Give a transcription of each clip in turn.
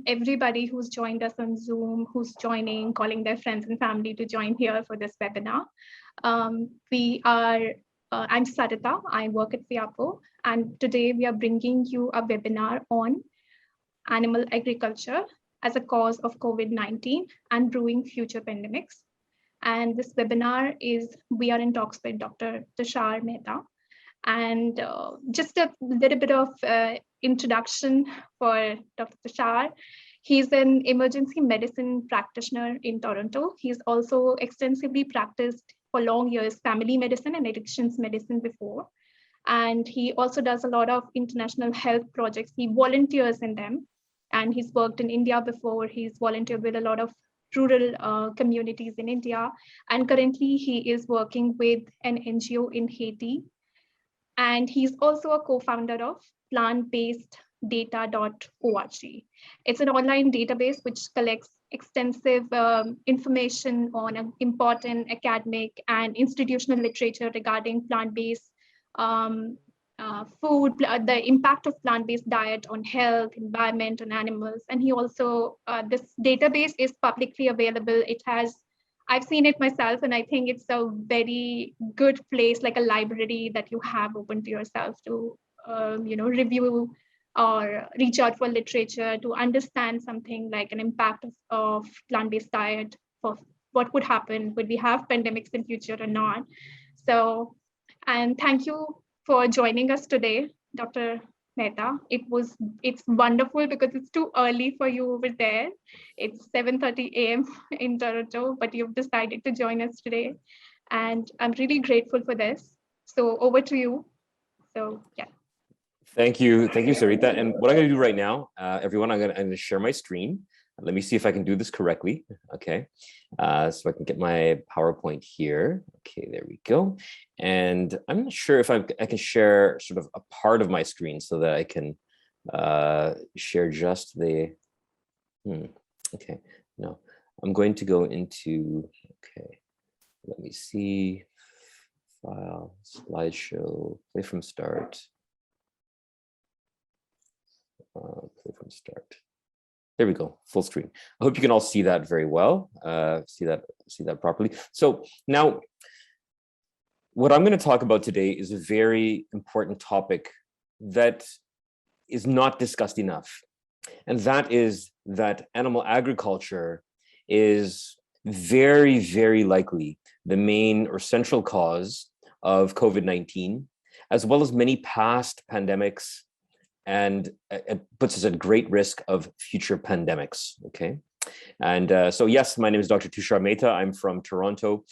everybody who's joined us on Zoom, who's joining, calling their friends and family to join here for this webinar. I'm Sarita, I work at Viapo, and today we are bringing you a webinar on animal agriculture as a cause of COVID-19 and brewing future pandemics. And this webinar we are in talks with Dr. Tushar Mehta. And just a little bit of introduction for Dr. Tushar. He's an emergency medicine practitioner in Toronto. He's also extensively practiced for long years family medicine and addictions medicine before. And he also does a lot of international health projects. He volunteers in them. And he's worked in India before. He's volunteered with a lot of rural communities in India. And currently he is working with an NGO in Haiti. And he's also a co-founder of PlantBased Data.org. It's an online database which collects extensive information on important academic and institutional literature regarding plant-based food, the impact of plant-based diet on health, environment, and animals. And he also, this database is publicly available. I've seen it myself, and I think it's a very good place, like a library that you have open to yourself to, review or reach out for literature to understand something like an impact of plant-based diet for what would happen, would we have pandemics in future or not. So, and thank you for joining us today, Dr. Mehta. It's wonderful because it's too early for you over there. It's 7:30 a.m. in Toronto, but you've decided to join us today. And I'm really grateful for this. So over to you. So yeah. Thank you, Sarita. And what I'm going to do right now, everyone, I'm going to share my screen. Let me see if I can do this correctly. Okay, so I can get my PowerPoint here. Okay, there we go. And I'm not sure if I can share sort of a part of my screen so that I can share just the, okay, no, I'm going to go into, okay, let me see, file, slideshow, play from start. Play from start. There we go, full screen. I hope you can all see that very well, see that properly. So now, what I'm going to talk about today is a very important topic that is not discussed enough. And that is that animal agriculture is very, very likely the main or central cause of COVID-19, as well as many past pandemics, and it puts us at great risk of future pandemics, okay? And so yes, my name is Dr. Tushar Mehta. I'm from Toronto.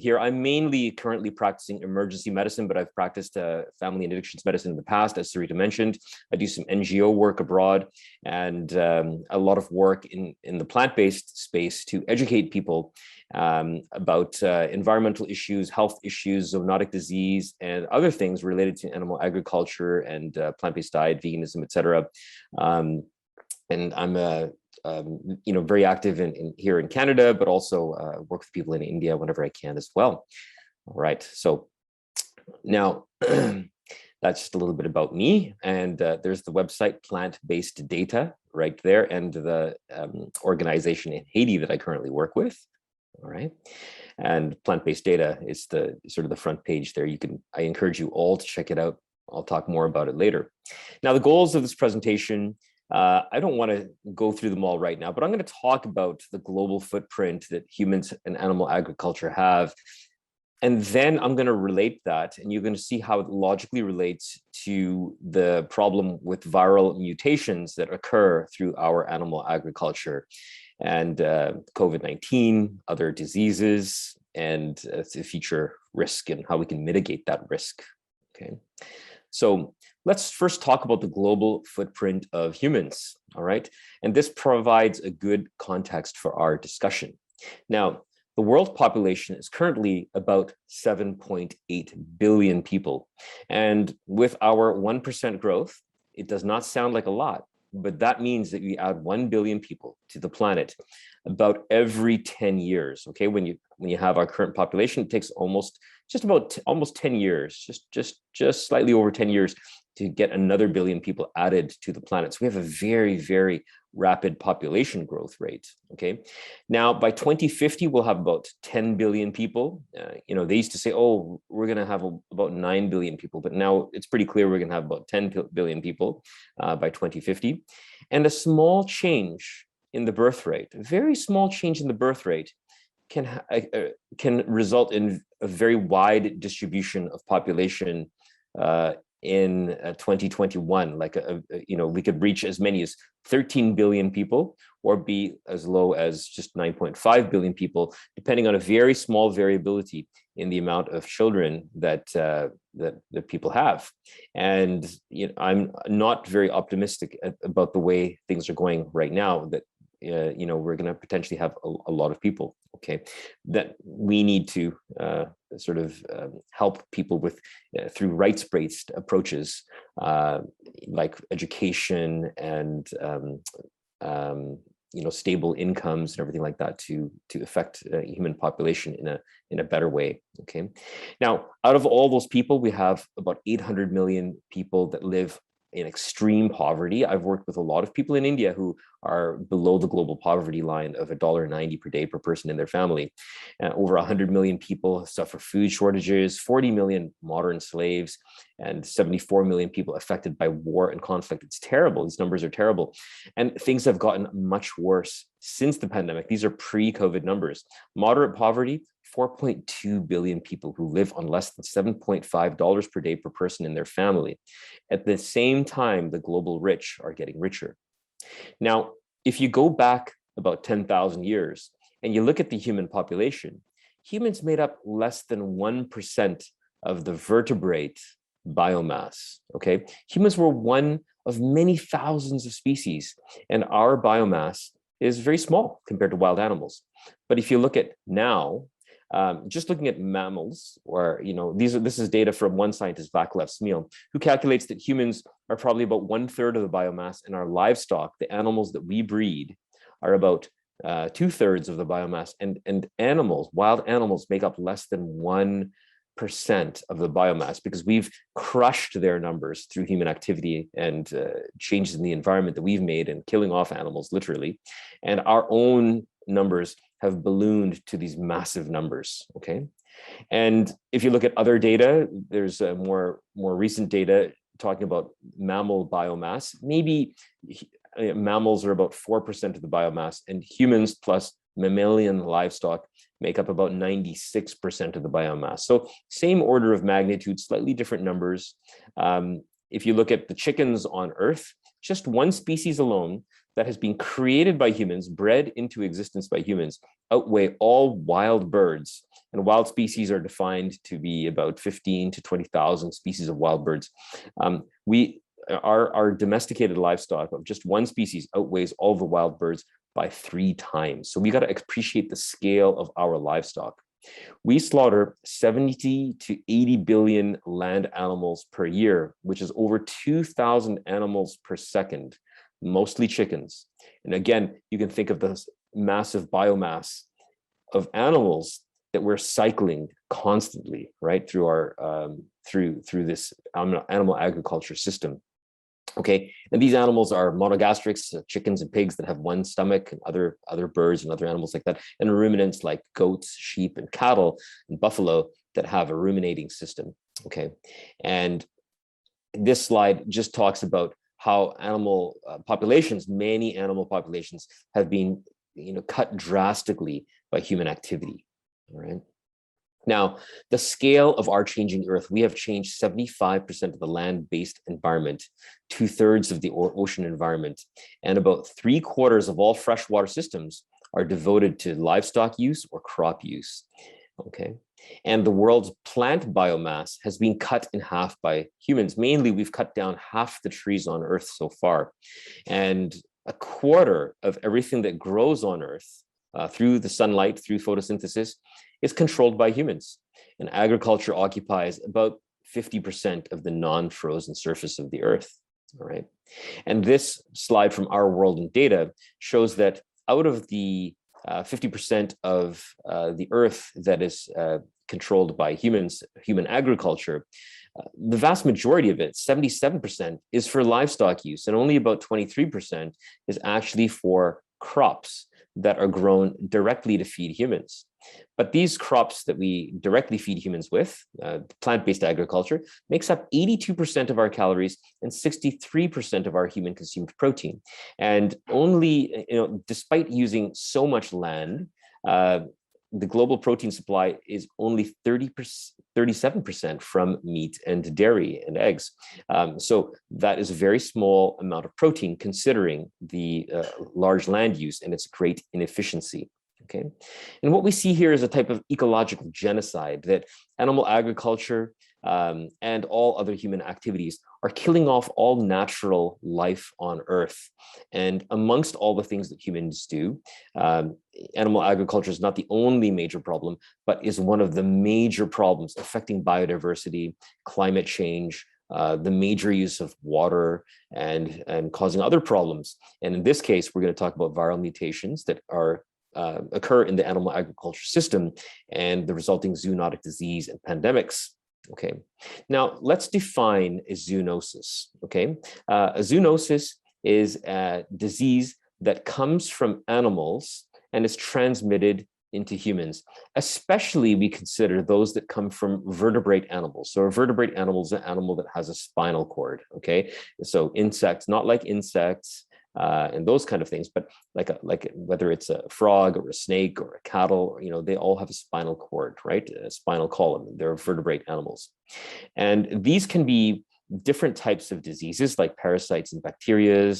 Here, I'm mainly currently practicing emergency medicine, but I've practiced family and addictions medicine in the past, as Sarita mentioned. I do some NGO work abroad and a lot of work in the plant-based space to educate people about environmental issues, health issues, zoonotic disease, and other things related to animal agriculture and plant-based diet, veganism, etc. And I'm very active here in Canada, but also work with people in India whenever I can as well. All right, so now that's just a little bit about me. And there's the website PlantBased Data right there, and the organization in Haiti that I currently work with. All right, and PlantBased Data is the sort of the front page there. I encourage you all to check it out. I'll talk more about it later. Now, the goals of this presentation, I don't want to go through them all right now, but I'm going to talk about the global footprint that humans and animal agriculture have. And then I'm going to relate that, and you're going to see how it logically relates to the problem with viral mutations that occur through our animal agriculture, and COVID-19, other diseases, and the future risk and how we can mitigate that risk. Okay, so let's first talk about the global footprint of humans, all right? And this provides a good context for our discussion. Now, the world population is currently about 7.8 billion people. And with our 1% growth, it does not sound like a lot, but that means that we add 1 billion people to the planet about every 10 years, okay? When you have our current population, it takes almost 10 years, just slightly over 10 years to get another billion people added to the planet. So we have a very, very rapid population growth rate, okay? Now, by 2050, we'll have about 10 billion people. They used to say, oh, we're gonna have about 9 billion people, but now it's pretty clear we're gonna have about 10 billion people by 2050. And a small change in the birth rate, a very small change in the birth rate can result in a very wide distribution of population in 2021. Like we could reach as many as 13 billion people, or be as low as just 9.5 billion people, depending on a very small variability in the amount of children that people have. And I'm not very optimistic about the way things are going right now, that we're going to potentially have a lot of people, okay, that we need to help people with through rights-based approaches, like education and stable incomes and everything like that to affect human population in a better way. Okay, now out of all those people, we have about 800 million people that live in extreme poverty. I've worked with a lot of people in India who are below the global poverty line of $1.90 per day per person in their family. Over 100 million people suffer food shortages, 40 million modern slaves, and 74 million people affected by war and conflict. It's terrible. These numbers are terrible. And things have gotten much worse since the pandemic. These are pre-COVID numbers. Moderate poverty, 4.2 billion people who live on less than $7.5 per day per person in their family. At the same time, the global rich are getting richer. Now, if you go back about 10,000 years and you look at the human population, humans made up less than 1% of the vertebrate biomass, okay? Humans were one of many thousands of species, and our biomass is very small compared to wild animals. But if you look at now, just looking at mammals, or this is data from one scientist, Vaclav Smil, who calculates that humans are probably about 1/3 of the biomass, and our livestock, the animals that we breed, are about 2/3 of the biomass. And animals, wild animals, make up less than 1% of the biomass, because we've crushed their numbers through human activity and changes in the environment that we've made, and killing off animals literally, and our own numbers have ballooned to these massive numbers, okay? And if you look at other data, there's more recent data talking about mammal biomass. Maybe mammals are about 4% of the biomass, and humans plus mammalian livestock make up about 96% of the biomass. So same order of magnitude, slightly different numbers. If you look at the chickens on Earth, just one species alone that has been created by humans, bred into existence by humans, outweigh all wild birds. And wild species are defined to be about 15 to 20,000 species of wild birds. Our domesticated livestock of just one species outweighs all the wild birds by 3 times. So we got to appreciate the scale of our livestock. We slaughter 70 to 80 billion land animals per year, which is over 2,000 animals per second, mostly chickens. And again, you can think of this massive biomass of animals that we're cycling constantly, right, through our through this animal agriculture system. Okay, and these animals are monogastrics, chickens and pigs that have one stomach, and other birds and other animals like that, and ruminants like goats, sheep, and cattle, and buffalo that have a ruminating system. Okay, and this slide just talks about how animal populations, many animal populations, have been cut drastically by human activity. All right. Now, the scale of our changing Earth, we have changed 75% of the land-based environment, 2/3 of the ocean environment, and about 3/4 of all freshwater systems are devoted to livestock use or crop use. Okay, and the world's plant biomass has been cut in half by humans. Mainly, we've cut down half the trees on Earth so far, and 1/4 of everything that grows on Earth through the sunlight, through photosynthesis, is controlled by humans. And agriculture occupies about 50% of the non-frozen surface of the Earth. All right. And this slide from Our World in Data shows that out of the 50% of the Earth that is controlled by humans, human agriculture, The vast majority of it, 77%, is for livestock use, and only about 23% is actually for crops that are grown directly to feed humans. But these crops that we directly feed humans with, plant-based agriculture, makes up 82% of our calories and 63% of our human consumed protein. And only, despite using so much land, the global protein supply is only 37% from meat and dairy and eggs. So that is a very small amount of protein considering the large land use and its great inefficiency. Okay, and what we see here is a type of ecological genocide that animal agriculture and all other human activities are killing off all natural life on Earth. And amongst all the things that humans do, animal agriculture is not the only major problem, but is one of the major problems affecting biodiversity, climate change, the major use of water, and causing other problems. And in this case, we're going to talk about viral mutations that occur in the animal agriculture system and the resulting zoonotic disease and pandemics. Okay, now let's define a zoonosis. Okay, a zoonosis is a disease that comes from animals and is transmitted into humans. Especially we consider those that come from vertebrate animals. So a vertebrate animal is an animal that has a spinal cord. Okay, so insects, not like insects, and those kind of things, but like whether it's a frog or a snake or a cattle, they all have a spinal cord, right? A spinal column. They're vertebrate animals. And these can be different types of diseases like parasites and bacteria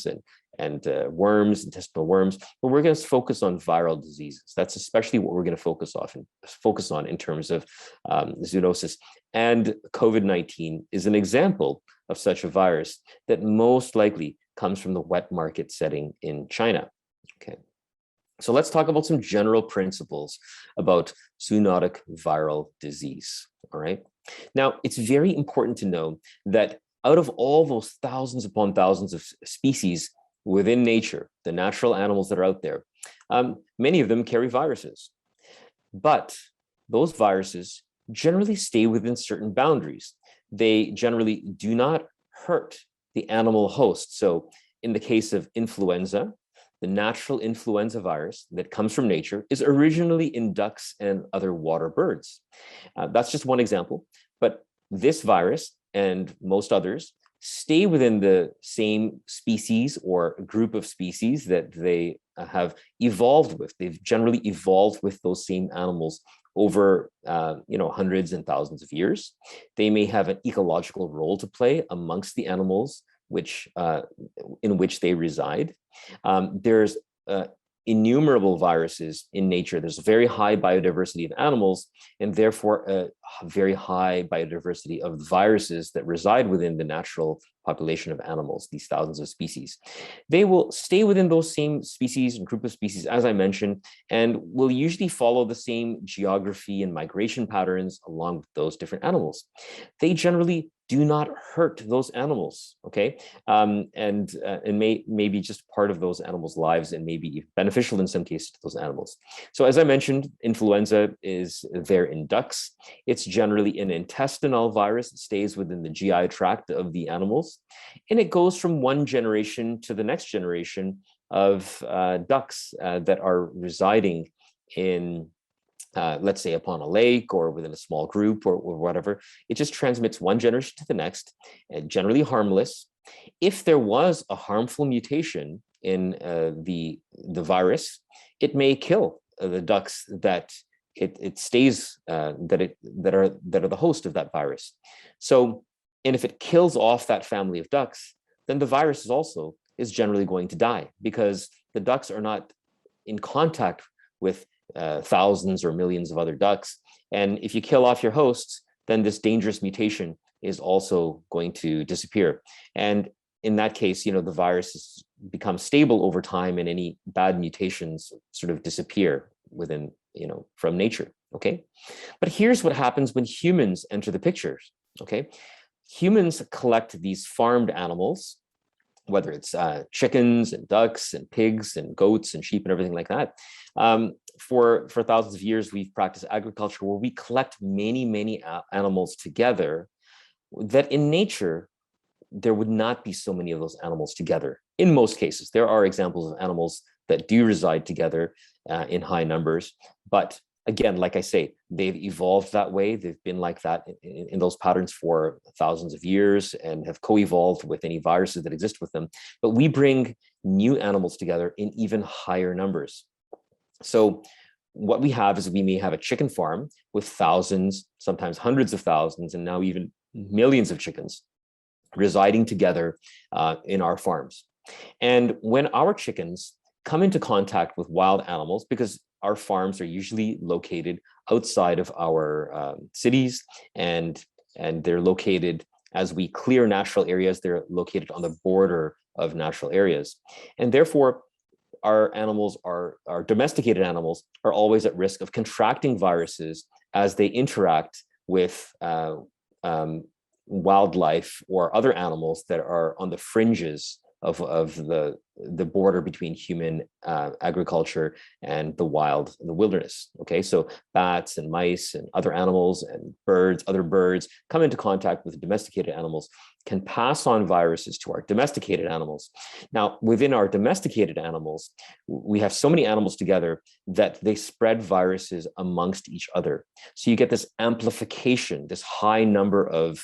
and worms, intestinal worms, but we're going to focus on viral diseases. That's especially what we're going to focus on in terms of zoonosis. And COVID-19 is an example of such a virus that most likely comes from the wet market setting in China. Okay, so let's talk about some general principles about zoonotic viral disease. All right, now it's very important to know that out of all those thousands upon thousands of species within nature, the natural animals that are out there, many of them carry viruses, but those viruses generally stay within certain boundaries. They generally do not hurt the animal host. So in the case of influenza, the natural influenza virus that comes from nature is originally in ducks and other water birds. That's just one example, but this virus and most others stay within the same species or group of species that they have evolved with. They've generally evolved with those same animals over hundreds and thousands of years. They may have an ecological role to play amongst the animals in which they reside. There's innumerable viruses in nature. There's a very high biodiversity of animals, and therefore a very high biodiversity of viruses that reside within the natural population of animals, these thousands of species. They will stay within those same species and group of species, as I mentioned, and will usually follow the same geography and migration patterns along with those different animals. They generally do not hurt those animals, okay? And may be just part of those animals' lives and may be beneficial in some cases to those animals. So as I mentioned, influenza is there in ducks. It's generally an intestinal virus that stays within the GI tract of the animals. And it goes from one generation to the next generation of ducks that are residing in let's say upon a lake or within a small group or whatever. It just transmits one generation to the next, and generally harmless. If there was a harmful mutation in the virus, it may kill the ducks that it stays that are the host of that virus. So, and if it kills off that family of ducks, then the virus is generally going to die, because the ducks are not in contact with thousands or millions of other ducks. And if you kill off your hosts, then this dangerous mutation is also going to disappear. And in that case, the virus becomes stable over time, and any bad mutations sort of disappear within, from nature. Okay. But here's what happens when humans enter the picture. Okay. Humans collect these farmed animals, whether it's chickens and ducks and pigs and goats and sheep and everything like that. For thousands of years, we've practiced agriculture where we collect many animals together that in nature, there would not be so many of those animals together. In most cases, there are examples of animals that do reside together in high numbers. But again, like I say, they've evolved that way. They've been like that in those patterns for thousands of years and have co-evolved with any viruses that exist with them. But we bring new animals together in even higher numbers. So what we have is we may have a chicken farm with thousands, sometimes hundreds of thousands, and now even millions of chickens residing together in our farms. And when our chickens come into contact with wild animals, because our farms are usually located outside of our cities, and they're located, as we clear natural areas, they're located on the border of natural areas. And therefore, our animals, our domesticated animals, are always at risk of contracting viruses as they interact with wildlife or other animals that are on the fringes of the border between human agriculture and the wild, the wilderness. Okay, so bats and mice and other animals and birds, other birds come into contact with domesticated animals, can pass on viruses to our domesticated animals. Now, within our domesticated animals, we have so many animals together that they spread viruses amongst each other. So you get this amplification, this high number of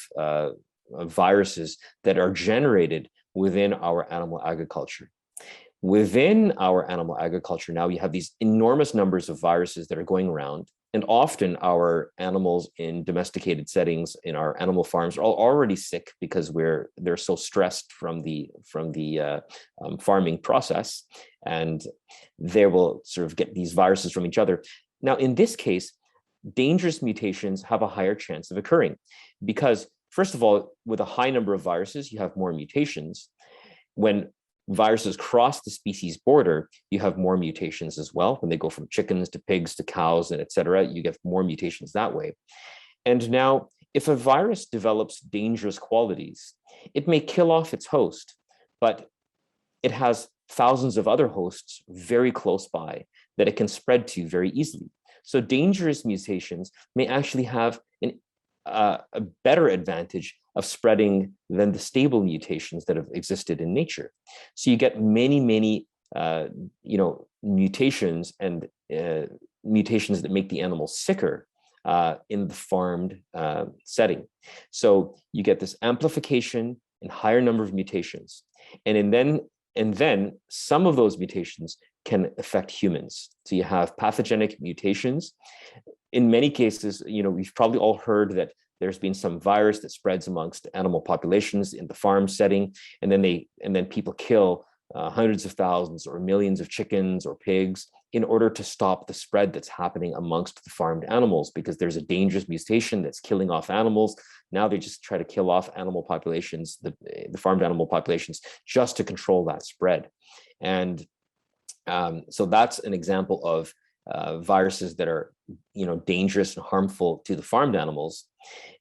viruses that are generated within our animal agriculture. Within our animal agriculture now, you have these enormous numbers of viruses that are going around, and often our animals in domesticated settings in our animal farms are already sick because they're so stressed from the farming process, and they will sort of get these viruses from each other. Now, in this case, dangerous mutations have a higher chance of occurring because, first of all, with a high number of viruses, you have more mutations. When viruses cross the species border, you have more mutations as well. When they go from chickens to pigs to cows and et cetera, you get more mutations that way. And now, if a virus develops dangerous qualities, it may kill off its host, but it has thousands of other hosts very close by that it can spread to very easily. So dangerous mutations may actually have a better advantage of spreading than the stable mutations that have existed in nature. So you get many mutations and mutations that make the animal sicker in the farmed setting. So you get this amplification and higher number of mutations, and then some of those mutations can affect humans. So you have pathogenic mutations. In many cases, we've probably all heard that there's been some virus that spreads amongst animal populations in the farm setting, and then people kill hundreds of thousands or millions of chickens or pigs in order to stop the spread that's happening amongst the farmed animals, because there's a dangerous mutation that's killing off animals. Now they just try to kill off animal populations, the farmed animal populations, just to control that spread. And so that's an example of viruses that are dangerous and harmful to the farmed animals.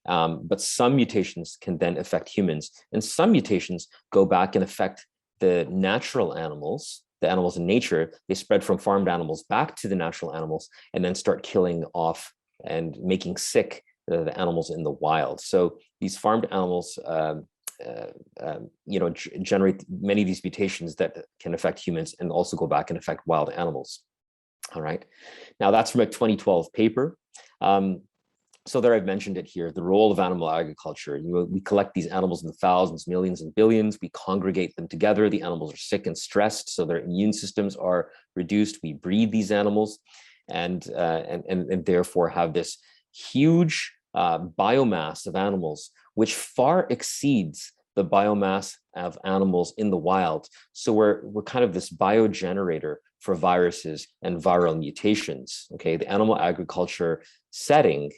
But some mutations can then affect humans, and some mutations go back and affect the natural animals, the animals in nature. They spread from farmed animals back to the natural animals and then start killing off and making sick the animals in the wild. So these farmed animals generate many of these mutations that can affect humans and also go back and affect wild animals. All right. Now that's from a 2012 paper. So there I've mentioned it here, the role of animal agriculture. We collect these animals in the thousands, millions, and billions. We congregate them together. The animals are sick and stressed, so their immune systems are reduced. We breed these animals and therefore have this huge biomass of animals, which far exceeds the biomass of animals in the wild. So we're kind of this biogenerator for viruses and viral mutations. Okay, the animal agriculture setting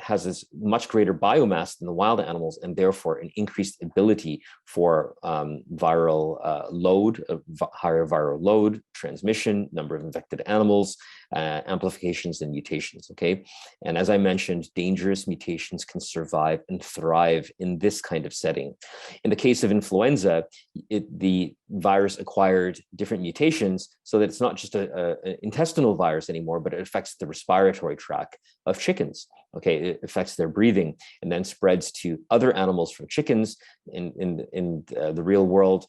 has this much greater biomass than the wild animals, and therefore an increased ability for viral load, higher viral load, transmission, number of infected animals, amplifications and mutations, okay? And as I mentioned, dangerous mutations can survive and thrive in this kind of setting. In the case of influenza, the virus acquired different mutations so that it's not just an intestinal virus anymore, but it affects the respiratory tract of chickens. Okay, it affects their breathing and then spreads to other animals from chickens in the real world,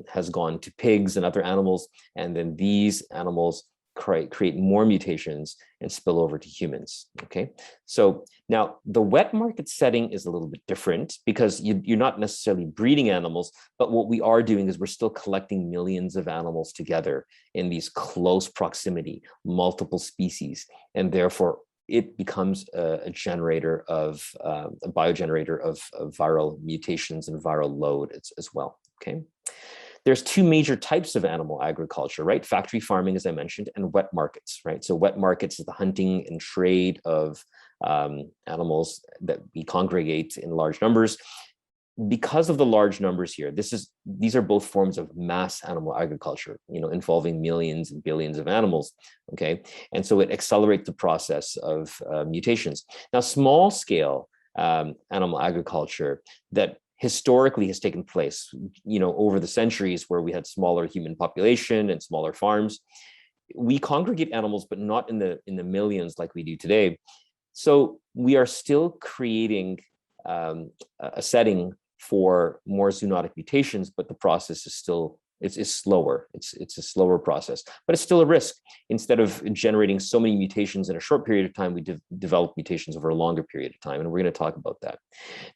has gone to pigs and other animals. And then these animals create more mutations and spill over to humans. Okay, so now the wet market setting is a little bit different because you're not necessarily breeding animals, but what we are doing is we're still collecting millions of animals together in these close proximity, multiple species, and therefore it becomes a generator of a biogenerator of viral mutations and viral load as well. Okay. There's two major types of animal agriculture, right? Factory farming, as I mentioned, and wet markets, right? So wet markets is the hunting and trade of animals that we congregate in large numbers. Because of the large numbers here, these are both forms of mass animal agriculture, involving millions and billions of animals, okay? And so it accelerates the process of mutations. Now, small scale animal agriculture that historically has taken place, over the centuries where we had smaller human population and smaller farms. We congregate animals, but not in the millions like we do today. So we are still creating a setting for more zoonotic mutations, but the process is still it's slower. It's a slower process, but it's still a risk. Instead of generating so many mutations in a short period of time, we develop mutations over a longer period of time, and we're going to talk about that.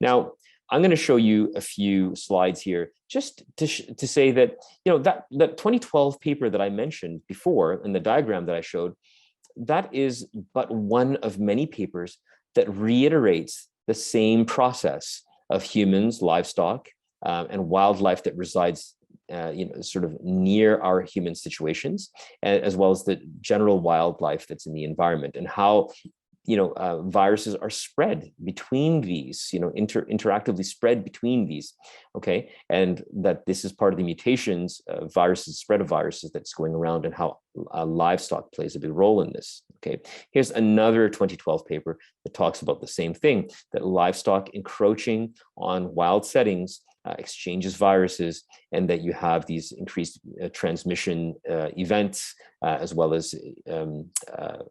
Now, I'm going to show you a few slides here just to say that, that 2012 paper that I mentioned before in the diagram that I showed, that is but one of many papers that reiterates the same process of humans, livestock, and wildlife that resides sort of near our human situations, as well as the general wildlife that's in the environment, and how viruses are spread between these, interactively spread between these, okay? And that this is part of the mutations, spread of viruses that's going around, and how livestock plays a big role in this, okay? Here's another 2012 paper that talks about the same thing, that livestock encroaching on wild settings exchanges viruses, and that you have these increased transmission events, as well as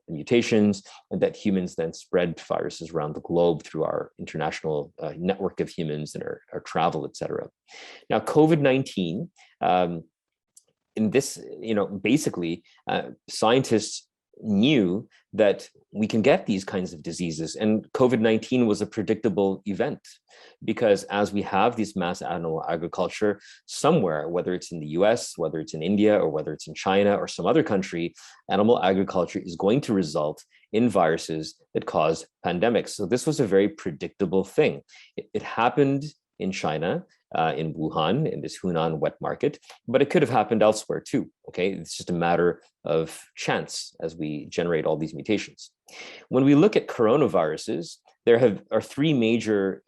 mutations, and that humans then spread viruses around the globe through our international network of humans and our travel, etc. Now, COVID-19, in this, basically, scientists knew that we can get these kinds of diseases, and COVID-19 was a predictable event, because as we have this mass animal agriculture somewhere, whether it's in the US, whether it's in India, or whether it's in China or some other country, animal agriculture is going to result in viruses that cause pandemics. So this was a very predictable thing. It happened in China, in Wuhan, in this Hunan wet market, but it could have happened elsewhere too, okay? It's just a matter of chance as we generate all these mutations. When we look at coronaviruses, there are three major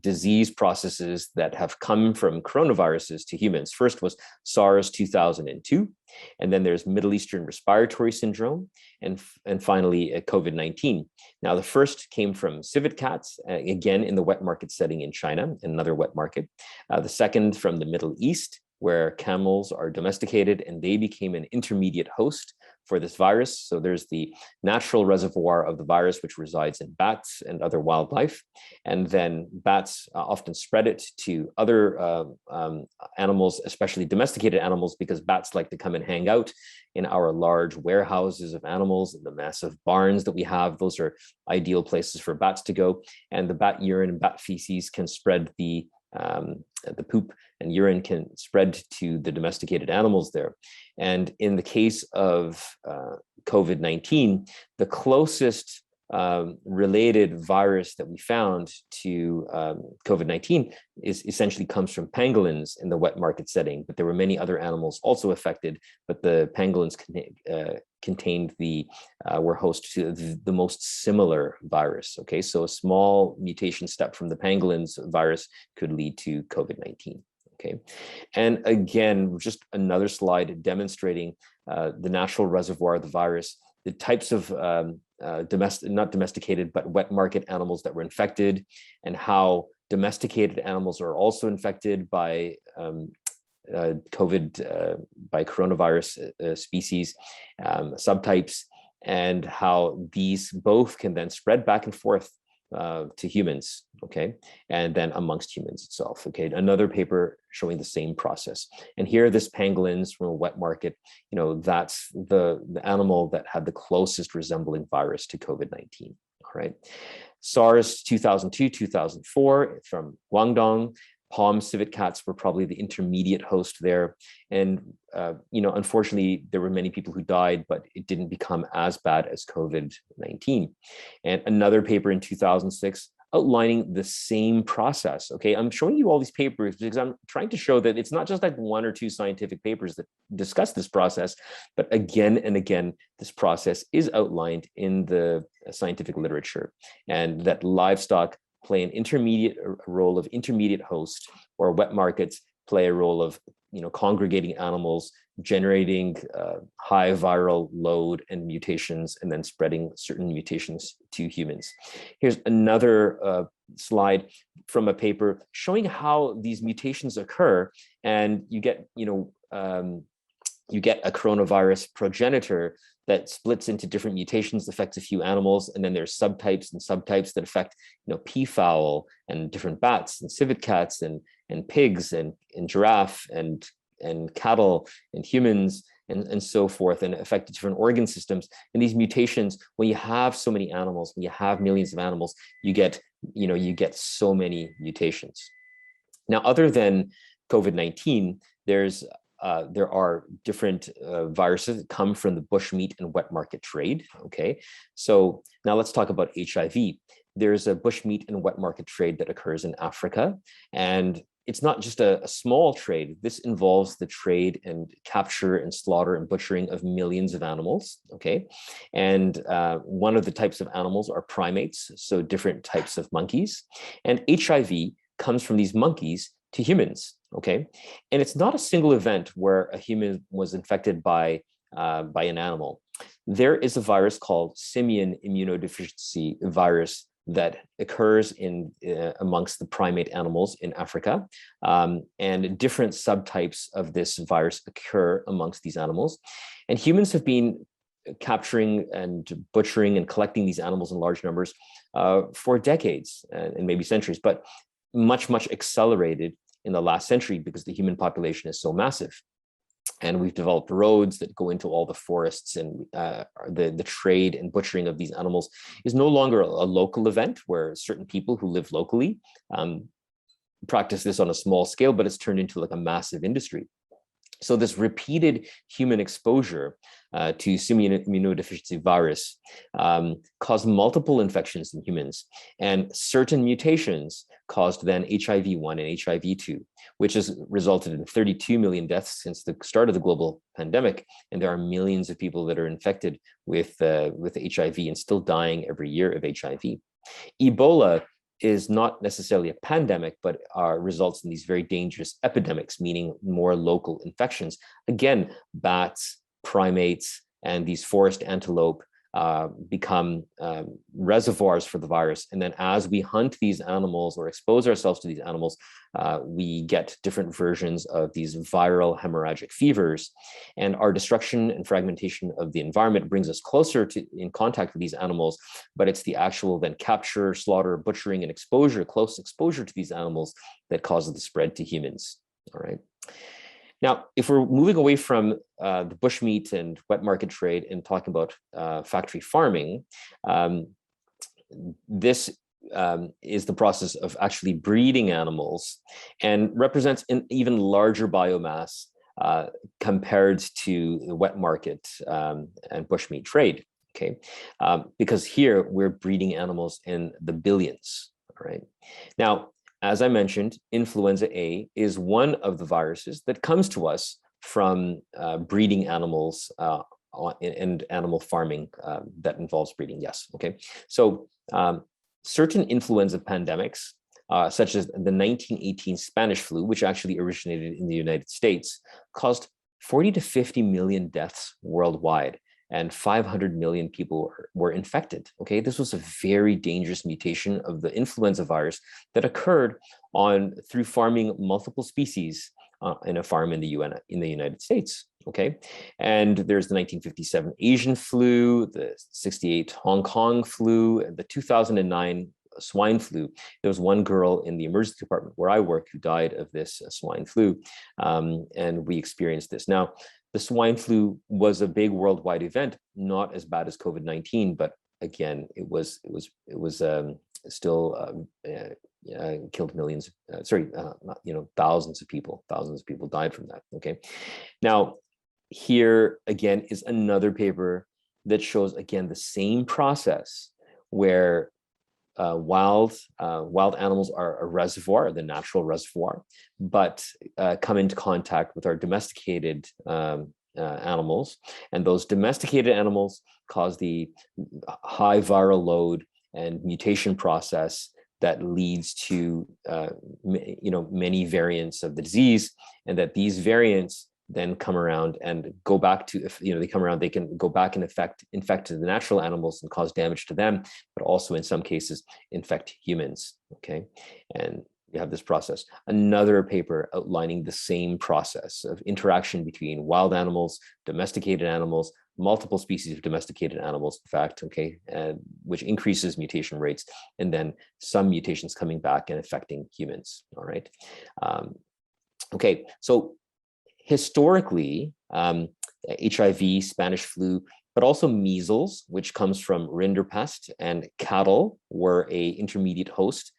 disease processes that have come from coronaviruses to humans. First was SARS 2002, and then there's Middle Eastern respiratory syndrome, and finally COVID-19. Now, the first came from civet cats, again in the wet market setting in China, another wet market. The second from the Middle East, where camels are domesticated and they became an intermediate host for this virus. So there's the natural reservoir of the virus, which resides in bats and other wildlife. And then bats often spread it to other animals, especially domesticated animals, because bats like to come and hang out in our large warehouses of animals, and the massive barns that we have. Those are ideal places for bats to go. And the bat urine and bat feces can spread the poop and urine can spread to the domesticated animals there. And in the case of COVID-19, the closest related virus that we found to COVID-19 essentially comes from pangolins in the wet market setting, but there were many other animals also affected, but the pangolins were host to the most similar virus. Okay, so a small mutation step from the pangolins virus could lead to COVID-19. Okay, and again, just another slide demonstrating the natural reservoir of the virus the types of not domesticated, but wet market animals that were infected, and how domesticated animals are also infected by by coronavirus species, subtypes, and how these both can then spread back and forth to humans, okay, and then amongst humans itself, okay. Another paper showing the same process. And here, this pangolins from a wet market, that's the animal that had the closest resembling virus to COVID-19, all right. SARS 2002, 2004 from Guangdong. Palm civet cats were probably the intermediate host there. And, unfortunately, there were many people who died, but it didn't become as bad as COVID-19. And another paper in 2006 outlining the same process. Okay, I'm showing you all these papers because I'm trying to show that it's not just like one or two scientific papers that discuss this process, but again and again, this process is outlined in the scientific literature, and that livestock play an intermediate role of intermediate host, or wet markets play a role of congregating animals, generating high viral load and mutations, and then spreading certain mutations to humans. Here's another slide from a paper showing how these mutations occur, and you get a coronavirus progenitor that splits into different mutations, affects a few animals, and then there's subtypes and subtypes that affect, peafowl and different bats and civet cats and pigs and giraffe and cattle and humans and so forth, and affect different organ systems. And these mutations, when you have so many animals, when you have millions of animals, you get so many mutations. Now, other than COVID-19, there are different viruses that come from the bushmeat and wet market trade, okay? So now let's talk about HIV. There's a bushmeat and wet market trade that occurs in Africa, and it's not just a small trade. This involves the trade and capture and slaughter and butchering of millions of animals, okay? And one of the types of animals are primates, so different types of monkeys. And HIV comes from these monkeys to humans, okay? And it's not a single event where a human was infected by an animal. There is a virus called simian immunodeficiency virus that occurs amongst the primate animals in Africa, and different subtypes of this virus occur amongst these animals. And humans have been capturing and butchering and collecting these animals in large numbers for decades and maybe centuries, but much accelerated in the last century because the human population is so massive. And we've developed roads that go into all the forests, and the trade and butchering of these animals is no longer a local event where certain people who live locally practice this on a small scale, but it's turned into like a massive industry. So this repeated human exposure to simian immunodeficiency virus caused multiple infections in humans, and certain mutations caused then HIV-1 and HIV-2, which has resulted in 32 million deaths since the start of the global pandemic. And there are millions of people that are infected with HIV and still dying every year of HIV. Ebola is not necessarily a pandemic, but results in these very dangerous epidemics, meaning more local infections. Again, bats, primates, and these forest antelope become reservoirs for the virus. And then as we hunt these animals or expose ourselves to these animals, we get different versions of these viral hemorrhagic fevers. And our destruction and fragmentation of the environment brings us closer in contact with these animals, but it's the actual then capture, slaughter, butchering, and close exposure to these animals that causes the spread to humans, all right? Now, if we're moving away from the bushmeat and wet market trade and talking about factory farming, this is the process of actually breeding animals and represents an even larger biomass compared to the wet market and bushmeat trade, okay? Because here we're breeding animals in the billions, all right? Now, as I mentioned, influenza A is one of the viruses that comes to us from breeding animals and animal farming that involves breeding, yes, okay? So certain influenza pandemics, such as the 1918 Spanish flu, which actually originated in the United States, caused 40 to 50 million deaths worldwide. and 500 million people were infected. Okay, this was a very dangerous mutation of the influenza virus that occurred through farming multiple species in a farm in the United States. Okay, and there's the 1957 Asian flu, the 68 Hong Kong flu, and the 2009 swine flu. There was one girl in the emergency department where I work who died of this swine flu, and we experienced this. Now, the swine flu was a big worldwide event, not as bad as COVID-19, but again, it was still killed millions. Thousands of people. Thousands of people died from that. Okay, now here again is another paper that shows again the same process where wild animals are a reservoir, the natural reservoir, but come into contact with our domesticated animals, and those domesticated animals cause the high viral load and mutation process that leads to many variants of the disease, and that these variants then come around and go back to, they can go back and infect the natural animals and cause damage to them, but also in some cases infect humans. Okay, and you have this process. Another paper outlining the same process of interaction between wild animals, domesticated animals, multiple species of domesticated animals, in fact, okay, which increases mutation rates, and then some mutations coming back and affecting humans. All right. Okay, so historically, HIV, Spanish flu, but also measles, which comes from rinderpest, and cattle were an intermediate host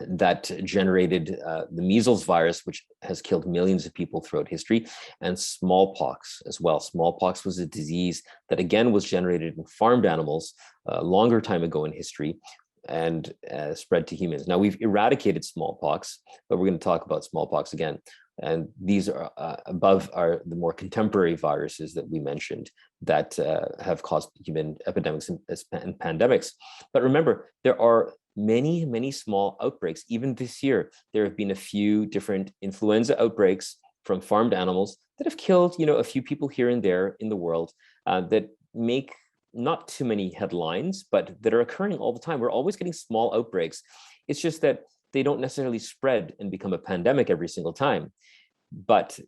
that generated the measles virus, which has killed millions of people throughout history, and smallpox as well. Smallpox was a disease that again was generated in farmed animals a longer time ago in history, and spread to humans. Now we've eradicated smallpox, but we're going to talk about smallpox again. And these are above are the more contemporary viruses that we mentioned that have caused human epidemics and pandemics. But remember, there are many, many small outbreaks. Even this year, there have been a few different influenza outbreaks from farmed animals that have killed, a few people here and there in the world that make not too many headlines, but that are occurring all the time. We're always getting small outbreaks. It's just that they don't necessarily spread and become a pandemic every single time, but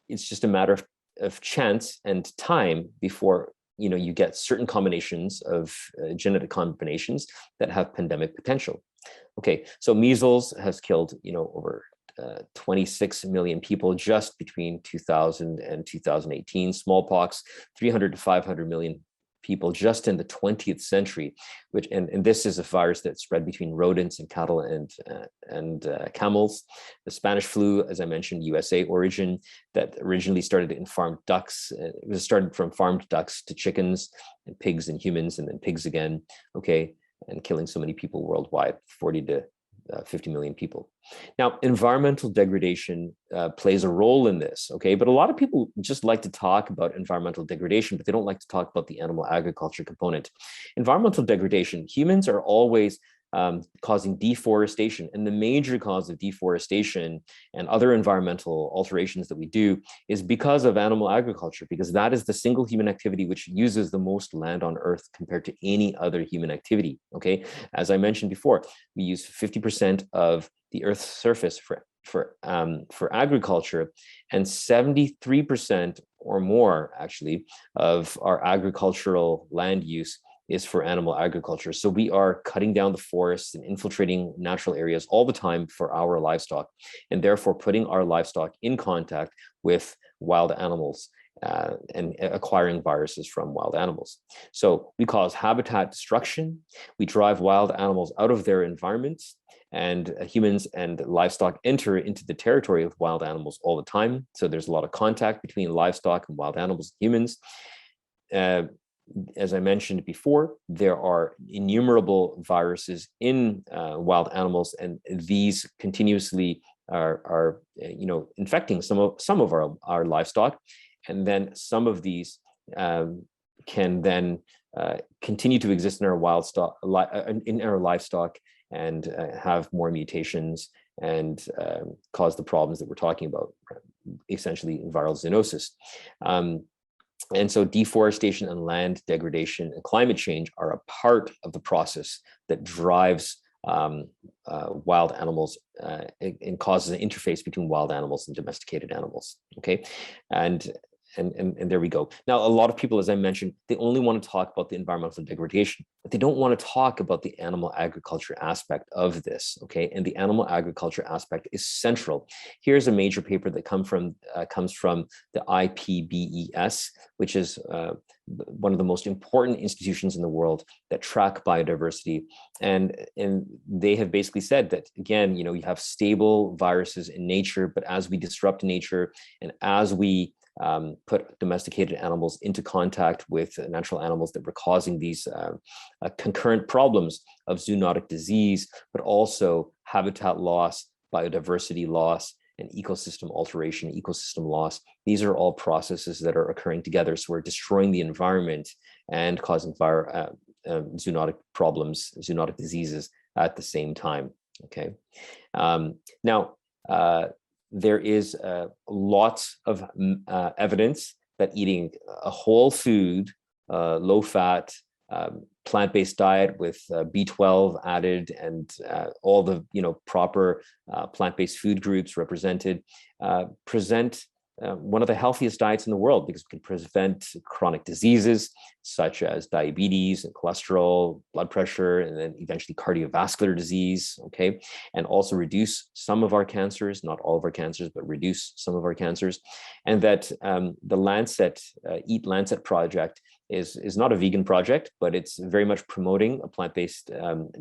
it's just a matter of chance and time before you get certain combinations of genetic combinations that have pandemic potential. Okay, so measles has killed over 26 million people just between 2000 and 2018. Smallpox, 300 to 500 million people just in the 20th century, which and this is a virus that spread between rodents and cattle and camels. The Spanish flu, as I mentioned, USA origin, that originally started in farmed ducks. It was started from farmed ducks to chickens and pigs and humans, and then pigs again. Okay, and killing so many people worldwide, 40 to 50 million people. Now, environmental degradation plays a role in this, okay? But a lot of people just like to talk about environmental degradation, but they don't like to talk about the animal agriculture component. Environmental degradation, humans are always causing deforestation, and the major cause of deforestation and other environmental alterations that we do is because of animal agriculture, because that is the single human activity which uses the most land on earth compared to any other human activity. Okay, as I mentioned before, we use 50% of the earth's surface for agriculture, and 73% or more actually of our agricultural land use is for animal agriculture. So we are cutting down the forests and infiltrating natural areas all the time for our livestock, and therefore putting our livestock in contact with wild animals and acquiring viruses from wild animals. So we cause habitat destruction, we drive wild animals out of their environments, and humans and livestock enter into the territory of wild animals all the time. So there's a lot of contact between livestock and wild animals and humans. As I mentioned before, there are innumerable viruses in wild animals, and these continuously are infecting some of our livestock, and then some of these can then continue to exist in our livestock and have more mutations and cause the problems that we're talking about, essentially viral zoonosis. And so deforestation and land degradation and climate change are a part of the process that drives wild animals and causes an interface between wild animals and domesticated animals. Okay, and there we go. Now, a lot of people, as I mentioned, they only want to talk about the environmental degradation, but they don't want to talk about the animal agriculture aspect of this. Okay, and the animal agriculture aspect is central. Here's a major paper that comes from the IPBES, which is one of the most important institutions in the world that track biodiversity, and they have basically said that, again, you have stable viruses in nature, but as we disrupt nature and as we put domesticated animals into contact with natural animals, that were causing these concurrent problems of zoonotic disease, but also habitat loss, biodiversity loss, and ecosystem alteration, ecosystem loss. These are all processes that are occurring together. So we're destroying the environment and causing zoonotic problems, zoonotic diseases at the same time. Okay. Now, there is lots of evidence that eating a whole food, low-fat, plant-based diet with B12 added and all the proper plant-based food groups represented present one of the healthiest diets in the world, because it can prevent chronic diseases such as diabetes and cholesterol, blood pressure, and then eventually cardiovascular disease, okay? And also reduce some of our cancers, not all of our cancers, but reduce some of our cancers. And that the Lancet, Eat Lancet project is not a vegan project, but it's very much promoting a plant-based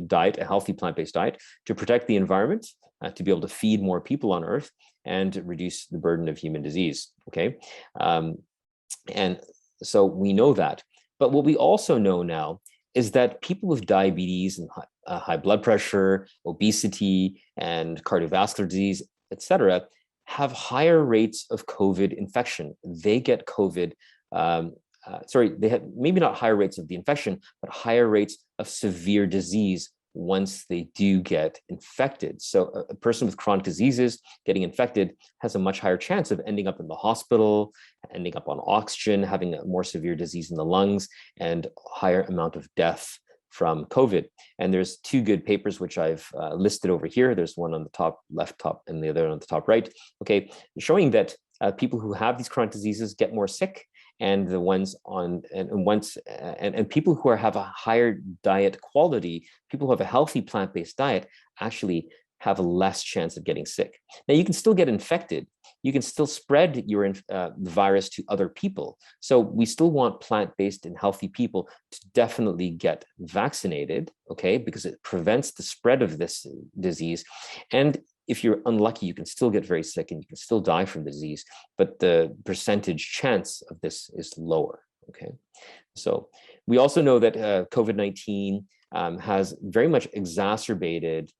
diet, a healthy plant-based diet, to protect the environment, to be able to feed more people on Earth, and reduce the burden of human disease, okay? And so we know that. But what we also know now is that people with diabetes and high blood pressure, obesity, and cardiovascular disease, et cetera, have higher rates of COVID infection. They get COVID, they have maybe not higher rates of the infection, but higher rates of severe disease once they do get infected. So a person with chronic diseases getting infected has a much higher chance of ending up in the hospital, ending up on oxygen, having a more severe disease in the lungs, and higher amount of death from COVID. And there's two good papers which I've listed over here. There's one on the top left top and the other on the top right, okay, showing that people who have these chronic diseases get more sick, and the ones on and people who have a higher diet quality, people who have a healthy plant-based diet, actually have a less chance of getting sick. Now, you can still get infected. You can still spread the virus to other people. So we still want plant-based and healthy people to definitely get vaccinated, okay, because it prevents the spread of this disease. And if you're unlucky, you can still get very sick and you can still die from the disease, but the percentage chance of this is lower, okay? So we also know that COVID-19 has very much exacerbated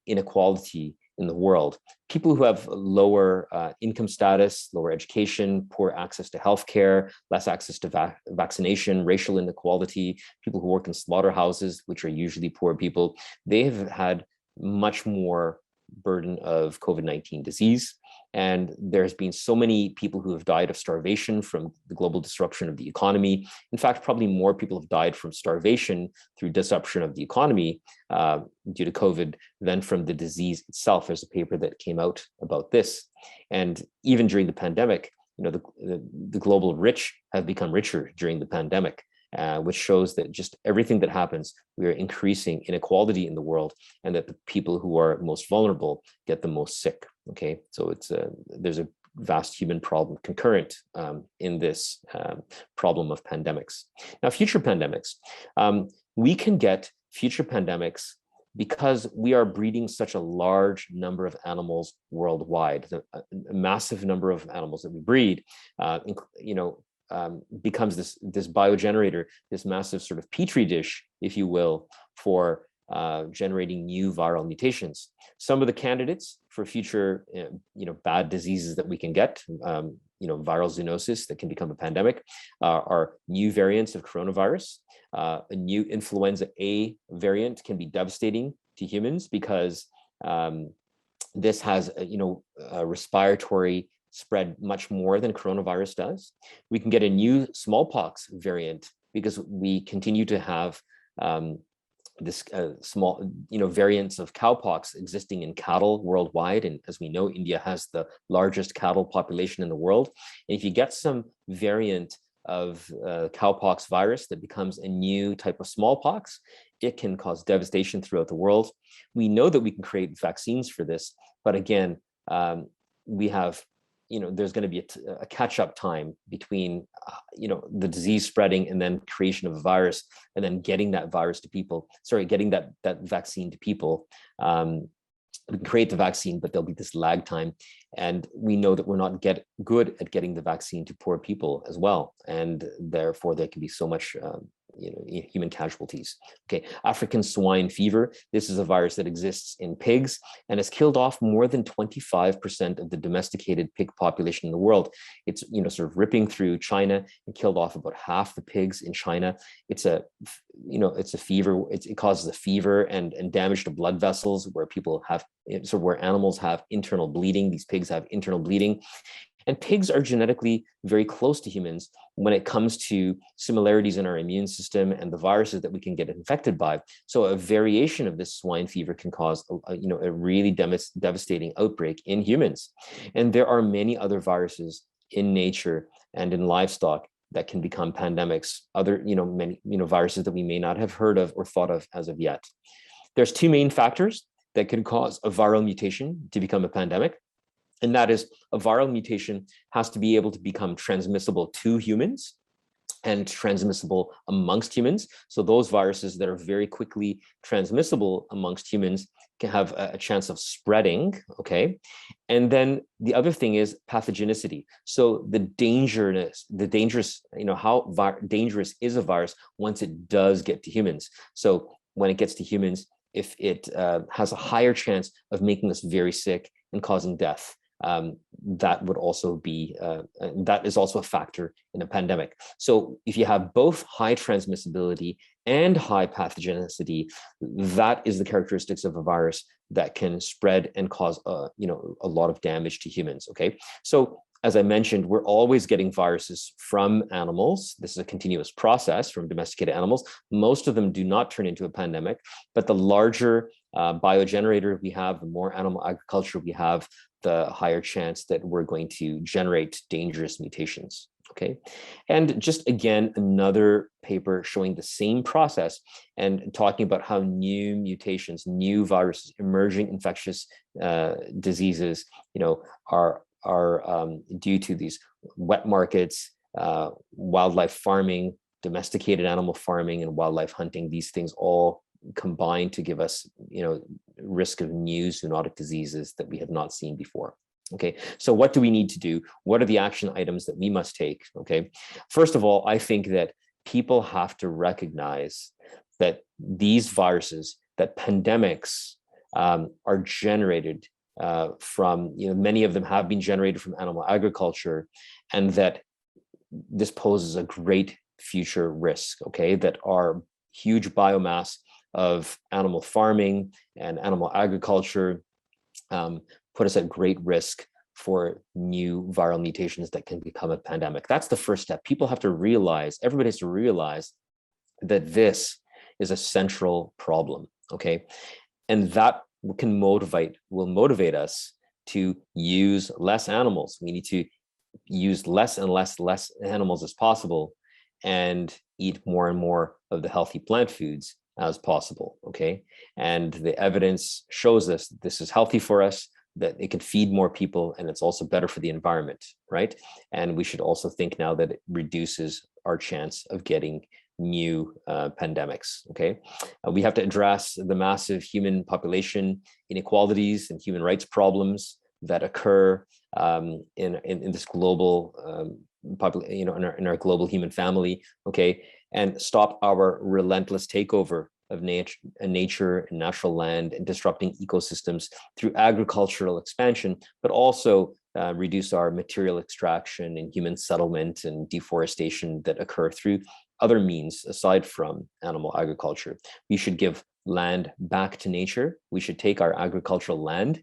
inequality in the world. People who have lower income status, lower education, poor access to healthcare, less access to vaccination, racial inequality, people who work in slaughterhouses, which are usually poor people, they have had much more burden of COVID-19 disease. And there's been so many people who have died of starvation from the global disruption of the economy. In fact, probably more people have died from starvation through disruption of the economy due to COVID than from the disease itself. There's a paper that came out about this. And even during the pandemic, the global rich have become richer during the pandemic. Which shows that just everything that happens, we are increasing inequality in the world, and that the people who are most vulnerable get the most sick. Okay, so there's a vast human problem concurrent in this problem of pandemics. Now, future pandemics, we can get future pandemics because we are breeding such a large number of animals worldwide. A massive number of animals that we breed, becomes this biogenerator, this massive sort of petri dish, if you will, for generating new viral mutations. Some of the candidates for future, bad diseases that we can get, viral zoonosis that can become a pandemic, are new variants of coronavirus. A new influenza A variant can be devastating to humans because this has, a respiratory spread much more than coronavirus does. We can get a new smallpox variant because we continue to have this small, variants of cowpox existing in cattle worldwide. And as we know, India has the largest cattle population in the world. And if you get some variant of cowpox virus that becomes a new type of smallpox, it can cause devastation throughout the world. We know that we can create vaccines for this, but again, we have, there's going to be a catch-up time between, the disease spreading and then creation of a virus, and then getting that virus to people. Getting that vaccine to people. We can create the vaccine, but there'll be this lag time. And we know that we're not good at getting the vaccine to poor people as well. And therefore there can be so much, human casualties. Okay, African swine fever. This is a virus that exists in pigs and has killed off more than 25% of the domesticated pig population in the world. It's, sort of ripping through China and killed off about half the pigs in China. It's a fever. It causes a fever and damage to blood vessels where people have, where animals have internal bleeding. These pigs have internal bleeding. And pigs are genetically very close to humans when it comes to similarities in our immune system and the viruses that we can get infected by. So a variation of this swine fever can cause a really devastating outbreak in humans. And there are many other viruses in nature and in livestock that can become pandemics, many viruses that we may not have heard of or thought of as of yet. There's two main factors that could cause a viral mutation to become a pandemic. And that is, a viral mutation has to be able to become transmissible to humans and transmissible amongst humans. So those viruses that are very quickly transmissible amongst humans can have a chance of spreading, okay? And then the other thing is pathogenicity. So the dangerous, how dangerous is a virus once it does get to humans. So when it gets to humans, if it has a higher chance of making us very sick and causing death. That would also be, that is also a factor in a pandemic. So if you have both high transmissibility and high pathogenicity, that is the characteristics of a virus that can spread and cause, a lot of damage to humans, okay? So as I mentioned, we're always getting viruses from animals. This is a continuous process from domesticated animals. Most of them do not turn into a pandemic, but the larger biogenerator we have, the more animal agriculture we have, the higher chance that we're going to generate dangerous mutations, okay? And just again, another paper showing the same process and talking about how new mutations, new viruses, emerging infectious diseases, are due to these wet markets, wildlife farming, domesticated animal farming, and wildlife hunting. These things all combine to give us, risk of new zoonotic diseases that we have not seen before. Okay, so what do we need to do? What are the action items that we must take? Okay, first of all, I think that people have to recognize that these viruses, that pandemics are generated from, many of them have been generated from animal agriculture, and that this poses a great future risk, okay, that our huge biomass of animal farming and animal agriculture put us at great risk for new viral mutations that can become a pandemic. That's the first step. People have to realize, everybody has to realize that this is a central problem, okay? And that will motivate us to use less animals. We need to use less and less animals as possible and eat more and more of the healthy plant foods as possible, okay? And the evidence shows us that this is healthy for us, that it can feed more people, and it's also better for the environment, right? And we should also think now that it reduces our chance of getting new pandemics, okay? We have to address the massive human population inequalities and human rights problems that occur in this global in our global human family, okay? And stop our relentless takeover of nature and natural land and disrupting ecosystems through agricultural expansion, but also reduce our material extraction and human settlement and deforestation that occur through other means aside from animal agriculture. We should give land back to nature. We should take our agricultural land,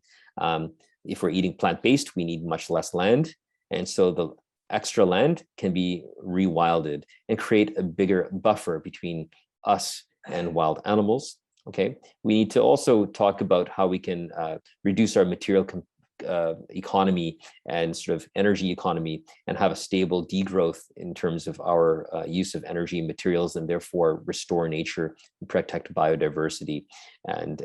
if we're eating plant-based, we need much less land. And so the extra land can be rewilded and create a bigger buffer between us and wild animals. Okay, we need to also talk about how we can reduce our material economy and sort of energy economy and have a stable degrowth in terms of our use of energy and materials, and therefore restore nature and protect biodiversity. And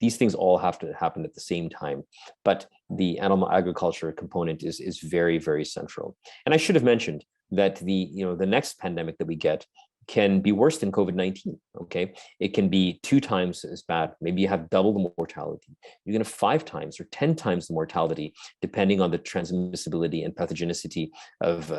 these things all have to happen at the same time. But the animal agriculture component is very, very central. And I should have mentioned that the next pandemic that we get can be worse than COVID-19, okay? It can be 2 times as bad. Maybe you have double the mortality. You're gonna have 5 times or 10 times the mortality, depending on the transmissibility and pathogenicity of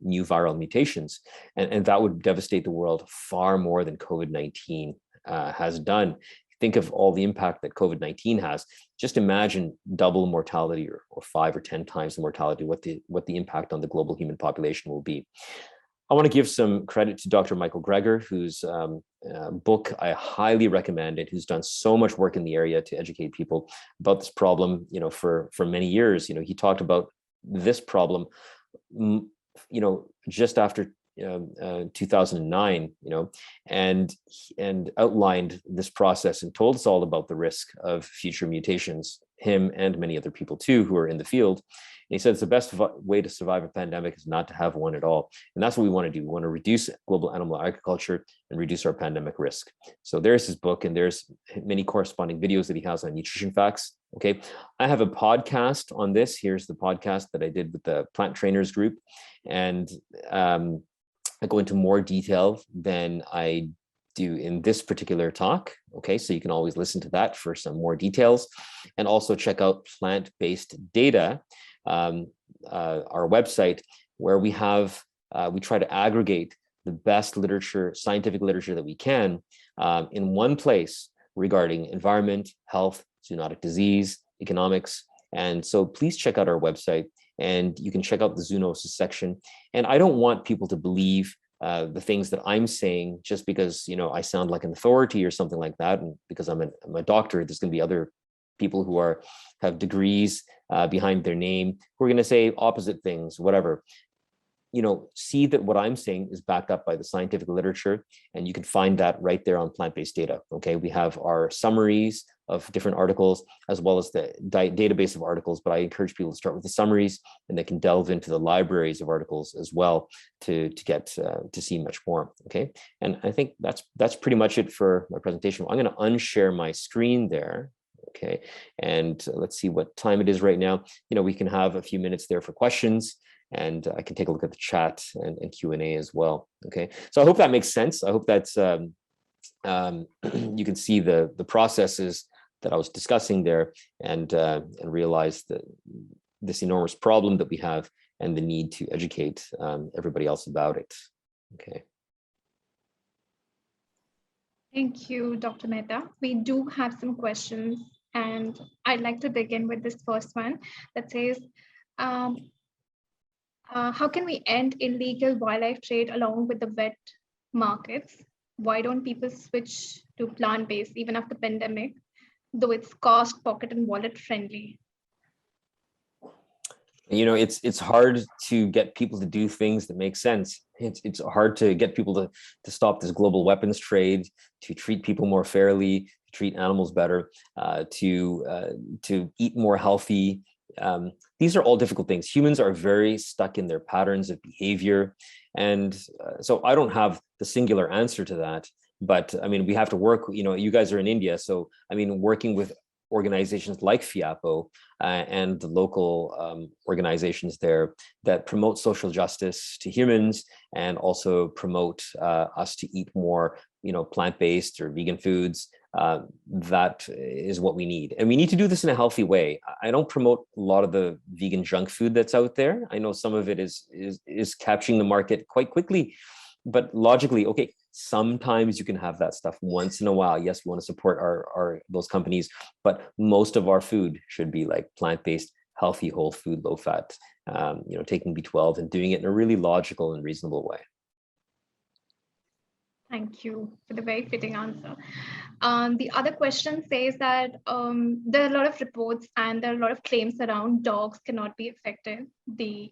new viral mutations. And that would devastate the world far more than COVID-19 has done. Think of all the impact that COVID-19 has. Just imagine double mortality or 5 or 10 times the mortality, what the impact on the global human population will be. I want to give some credit to Dr. Michael Greger, whose book I highly recommend, and who's done so much work in the area to educate people about this problem. For many years, he talked about this problem, just after 2009, and outlined this process and told us all about the risk of future mutations. Him and many other people too who are in the field. And he said it's the best way to survive a pandemic is not to have one at all. And that's what we want to do. We want to reduce global animal agriculture and reduce our pandemic risk. So there's his book, and there's many corresponding videos that he has on nutrition facts. Okay, I have a podcast on this. Here's the podcast that I did with the plant trainers group. And I go into more detail than I do in this particular talk. Okay, so you can always listen to that for some more details, and also check out PlantBased Data, our website, where we try to aggregate the best literature, scientific literature that we can in one place regarding environment, health, zoonotic disease, economics. And so please check out our website, and you can check out the zoonosis section. And I don't want people to believe the things that I'm saying just because I sound like an authority or something like that, and because I'm a doctor. There's going to be other people who have degrees behind their name who are going to say opposite things, whatever. See that what I'm saying is backed up by the scientific literature, and you can find that right there on plant-based data. Okay, we have our summaries of different articles as well as the database of articles, but I encourage people to start with the summaries, and they can delve into the libraries of articles as well to get to see much more. Okay, and I think that's pretty much it for my presentation. I'm going to unshare my screen there. Okay, and let's see what time it is right now. We can have a few minutes there for questions, and I can take a look at the chat and Q&A as well. Okay, so I hope that makes sense. I hope that's you can see the processes that I was discussing there, and realize that this enormous problem that we have and the need to educate everybody else about it. Okay. Thank you, Dr. Mehta. We do have some questions, and I'd like to begin with this first one that says, how can we end illegal wildlife trade along with the wet markets? Why don't people switch to plant-based even after the pandemic, though it's cost, pocket, and wallet friendly? It's hard to get people to do things that make sense. It's hard to get people to stop this global weapons trade, to treat people more fairly, to treat animals better, to eat more healthy. These are all difficult things. Humans are very stuck in their patterns of behavior. And so I don't have the singular answer to that, but I mean, we have to work, you guys are in India. So, I mean, working with organizations like FIAPO and the local organizations there that promote social justice to humans and also promote us to eat more, plant-based or vegan foods. That is what we need. And we need to do this in a healthy way. I don't promote a lot of the vegan junk food that's out there. I know some of it is capturing the market quite quickly, but logically, okay, sometimes you can have that stuff once in a while. Yes, we want to support those companies, but most of our food should be like plant-based, healthy, whole food, low fat, taking B12 and doing it in a really logical and reasonable way. Thank you for the very fitting answer. The other question says that there are a lot of reports and there are a lot of claims around dogs cannot be affected. The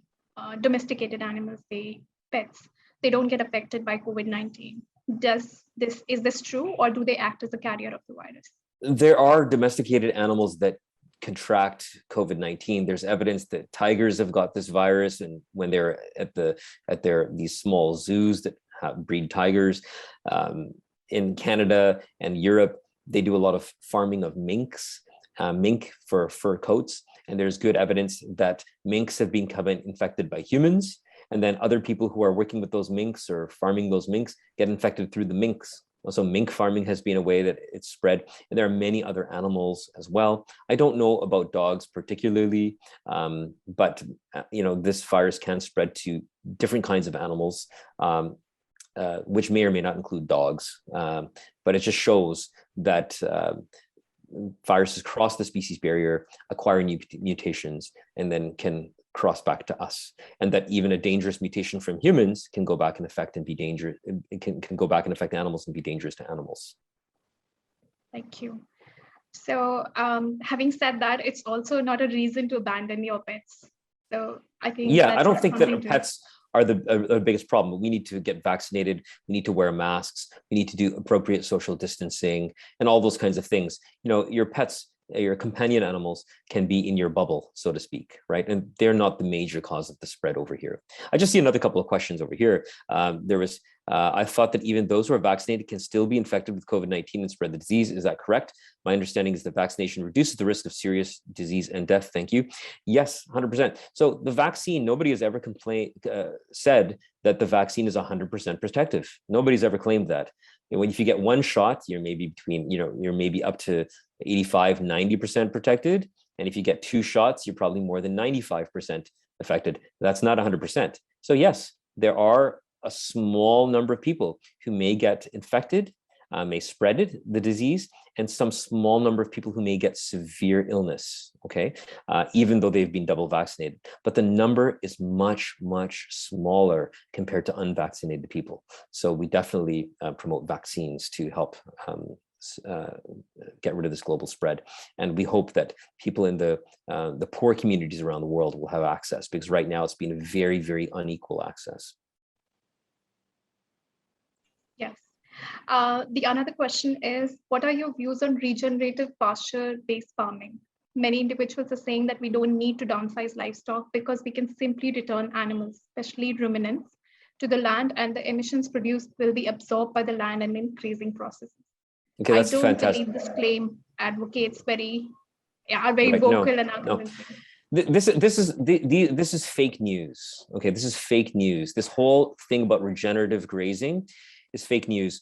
domesticated animals, the pets, they don't get affected by COVID-19. Is this true, or do they act as a carrier of the virus? There are domesticated animals that contract COVID-19. There's evidence that tigers have got this virus, and when they're at these small zoos that breed tigers in Canada and Europe, they do a lot of farming of minks, mink for fur coats, and there's good evidence that minks have been infected by humans, and then other people who are working with those minks or farming those minks get infected through the minks. Also, mink farming has been a way that it's spread, and there are many other animals as well. I don't know about dogs particularly, but this virus can spread to different kinds of animals, which may or may not include dogs. But it just shows that viruses cross the species barrier, acquire new mutations, and then can cross back to us, and that even a dangerous mutation from humans can go back and affect and be dangerous. It can go back and affect animals and be dangerous to animals. Thank you. So having said that, it's also not a reason to abandon your pets. So I think I don't think that pets are the biggest problem. We need to get vaccinated. We need to wear masks. We need to do appropriate social distancing and all those kinds of things. Your pets, your companion animals can be in your bubble, so to speak, right? And they're not the major cause of the spread over here. I just see another couple of questions over here. I thought that even those who are vaccinated can still be infected with COVID-19 and spread the disease. Is that correct? My understanding is that vaccination reduces the risk of serious disease and death. Thank you. Yes, 100%. So the vaccine, nobody has ever said that the vaccine is 100% protective. Nobody's ever claimed that. If you get one shot, you're maybe you're maybe up to 85, 90% protected. And if you get two shots, you're probably more than 95% affected. That's not 100%. So yes, there are a small number of people who may get infected, may spread the disease, and some small number of people who may get severe illness, okay, even though they've been double vaccinated. But the number is much, much smaller compared to unvaccinated people. So we definitely promote vaccines to help get rid of this global spread. And we hope that people in the poor communities around the world will have access, because right now it's been very, very unequal access. Yes. The another question is, what are your views on regenerative pasture-based farming? Many individuals are saying that we don't need to downsize livestock because we can simply return animals, especially ruminants, to the land, and the emissions produced will be absorbed by the land and in grazing processes. Okay, that's fantastic. I don't believe this claim advocates are very vocal and are convincing. This is fake news. Okay, this is fake news. This whole thing about regenerative grazing is fake news.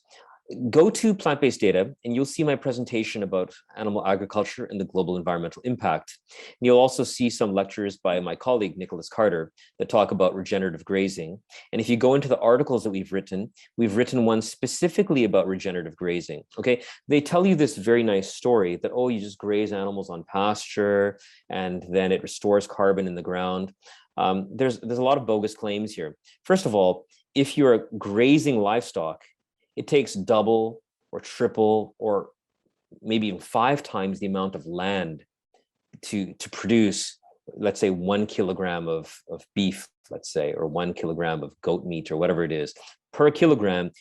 Go to Plant-Based Data and you'll see my presentation about animal agriculture and the global environmental impact. And you'll also see some lectures by my colleague, Nicholas Carter, that talk about regenerative grazing. And if you go into the articles that we've written one specifically about regenerative grazing, okay? They tell you this very nice story that, oh, you just graze animals on pasture and then it restores carbon in the ground. There's a lot of bogus claims here. First of all, if you're grazing livestock, it takes double or triple or maybe even 5 times the amount of land to produce, let's say, 1 kilogram of beef, let's say, or 1 kilogram of goat meat or whatever it is. Per kilogram,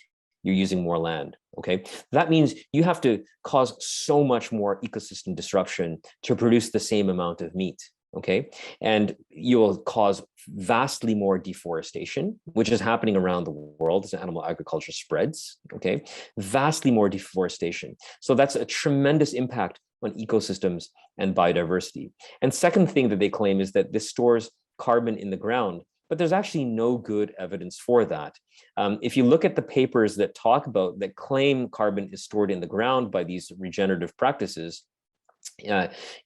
you're using more land, okay? That means you have to cause so much more ecosystem disruption to produce the same amount of meat. Okay, and you will cause vastly more deforestation, which is happening around the world as animal agriculture spreads. Okay, vastly more deforestation. So that's a tremendous impact on ecosystems and biodiversity. And second thing that they claim is that this stores carbon in the ground, but there's actually no good evidence for that. If you look at the papers that claim carbon is stored in the ground by these regenerative practices,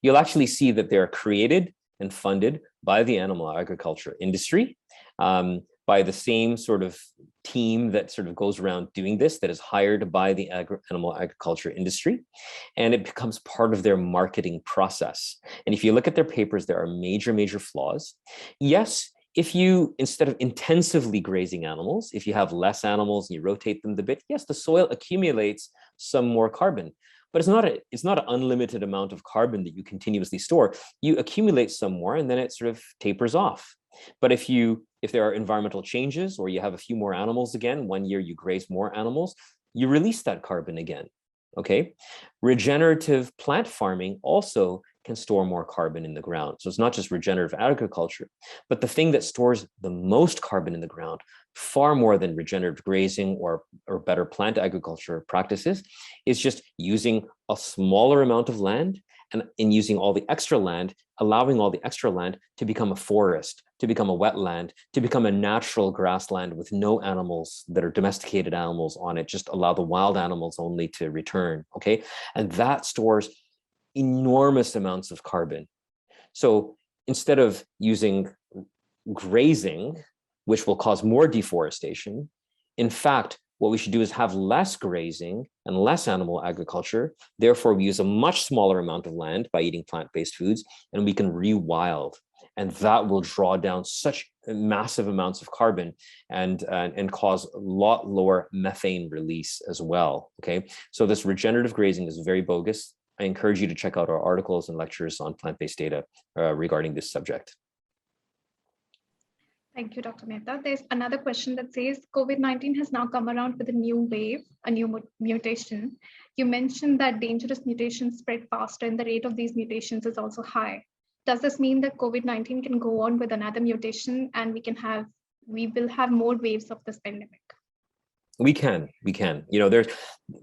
you'll actually see that they're created and funded by the animal agriculture industry, by the same sort of team that sort of goes around doing this, that is hired by the animal agriculture industry, and it becomes part of their marketing process. And if you look at their papers, there are major, major flaws. Yes, if you, instead of intensively grazing animals, if you have less animals and you rotate them a bit, yes, the soil accumulates some more carbon, but it's not an unlimited amount of carbon that you continuously store. You accumulate some more and then it sort of tapers off. But if there are environmental changes or you have a few more animals again, one year you graze more animals, you release that carbon again. Okay, regenerative plant farming also can store more carbon in the ground. So it's not just regenerative agriculture, but the thing that stores the most carbon in the ground, far more than regenerative grazing or better plant agriculture practices, is just using a smaller amount of land and in using all the extra land, allowing all the extra land to become a forest, to become a wetland, to become a natural grassland with no animals that are domesticated animals on it, just allow the wild animals only to return, okay? And that stores enormous amounts of carbon. So instead of using grazing, which will cause more deforestation, in fact, what we should do is have less grazing and less animal agriculture. Therefore, we use a much smaller amount of land by eating plant-based foods, and we can rewild. And that will draw down such massive amounts of carbon and cause a lot lower methane release as well. Okay, so this regenerative grazing is very bogus. I encourage you to check out our articles and lectures on plant-based data regarding this subject. Thank you, Dr. Mehta. There's another question that says COVID-19 has now come around with a new wave, a new mutation. You mentioned that dangerous mutations spread faster and the rate of these mutations is also high. Does this mean that COVID-19 can go on with another mutation and we will have more waves of this pandemic? We can. You know,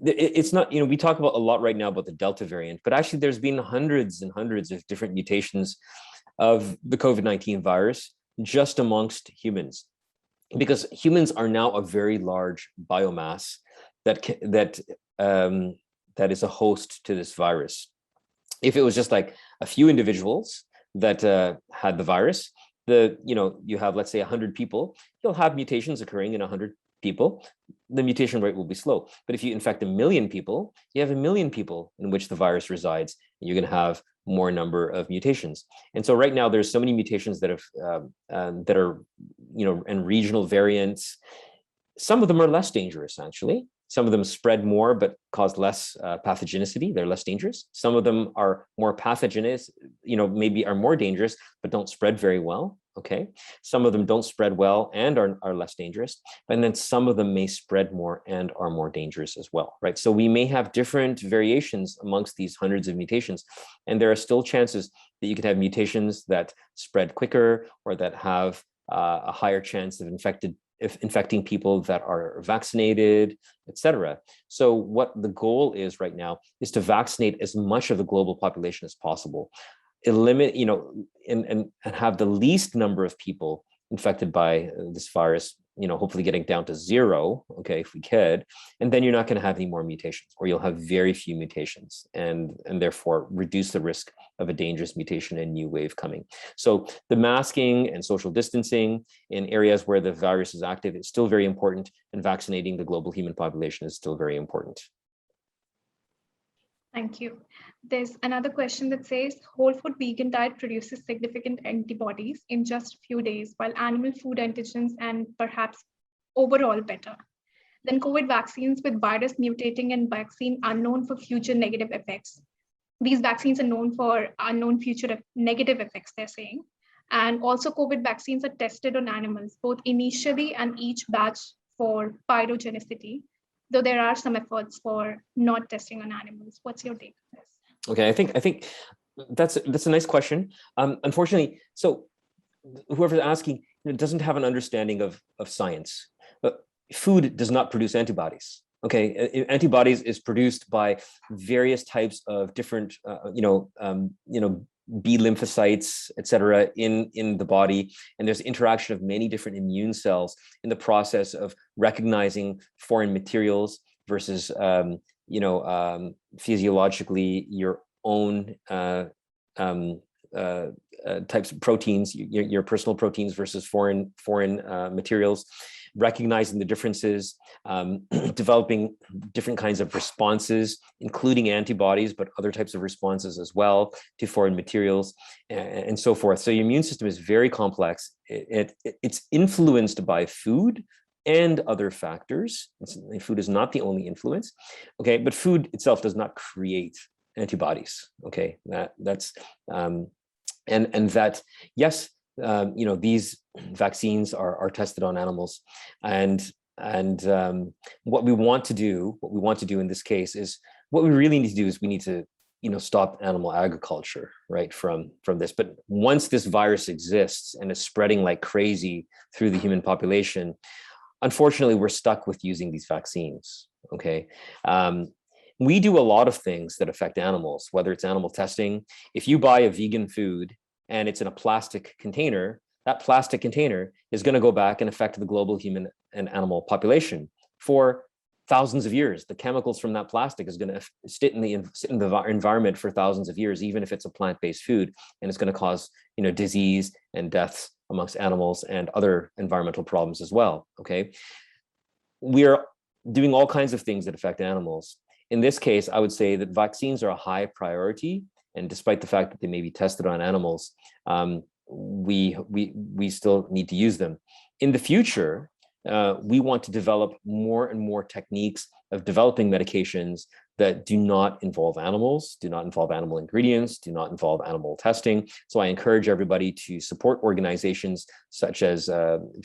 it's not, you know, we talk about a lot right now about the Delta variant, but actually there's been hundreds and hundreds of different mutations of the COVID-19 virus just amongst humans, because humans are now a very large biomass that is a host to this virus. If it was just like a few individuals that had the virus, you have, let's say, 100 people, you'll have mutations occurring in 100 people. The mutation rate will be slow. But if you infect 1 million people, you have 1 million people in which the virus resides, and you're going to have more number of mutations. And so right now there's so many mutations that are, and regional variants. Some of them are less dangerous, actually. Some of them spread more but cause less pathogenicity. They're less dangerous. Some of them are more pathogenous, maybe are more dangerous but don't spread very well. Okay. Some of them don't spread well and are less dangerous. And then some of them may spread more and are more dangerous as well, right? So we may have different variations amongst these hundreds of mutations. And there are still chances that you could have mutations that spread quicker or that have a higher chance of infecting people that are vaccinated, etc. So what the goal is right now is to vaccinate as much of the global population as possible, eliminate, and have the least number of people infected by this virus, hopefully getting down to 0, okay, if we could, and then you're not going to have any more mutations, or you'll have very few mutations, and therefore reduce the risk of a dangerous mutation and new wave coming. So the masking and social distancing in areas where the virus is active is still very important, and vaccinating the global human population is still very important. Thank you. There's another question that says, whole food vegan diet produces significant antibodies in just a few days, while animal food antigens and perhaps overall better. Then COVID vaccines with virus mutating and vaccine unknown for future negative effects. These vaccines are known for unknown future negative effects, they're saying. And also COVID vaccines are tested on animals, both initially and each batch for pyrogenicity, though there are some efforts for not testing on animals. What's your take on this? Okay, I think that's a nice question. Unfortunately, so whoever's asking doesn't have an understanding of science. Food does not produce antibodies. Okay, antibodies is produced by various types of different, B lymphocytes, etc., in the body, and there's interaction of many different immune cells in the process of recognizing foreign materials versus, physiologically your own types of proteins, your personal proteins versus foreign materials. recognizing the differences, developing different kinds of responses, including antibodies, but other types of responses as well to foreign materials and so forth. So your immune system is very complex. It's influenced by food and other factors. Food is not the only influence, okay? But food itself does not create antibodies, okay? That's and that, yes, these vaccines are tested on animals, and what we want to do in this case is, what we really need to do is we need to stop animal agriculture, right, from this. But once this virus exists and is spreading like crazy through the human population, unfortunately we're stuck with using these vaccines, okay? We do a lot of things that affect animals, whether it's animal testing. If you buy a vegan food and it's in a plastic container, that plastic container is going to go back and affect the global human and animal population for thousands of years. The chemicals from that plastic is going to sit in the environment for thousands of years, even if it's a plant-based food, and it's going to cause disease and deaths amongst animals and other environmental problems as well. Okay, we are doing all kinds of things that affect animals. In this case, I would say that vaccines are a high priority, and despite the fact that they may be tested on animals, we still need to use them. In the future, we want to develop more and more techniques of developing medications that do not involve animals, do not involve animal ingredients, do not involve animal testing. So I encourage everybody to support organizations such as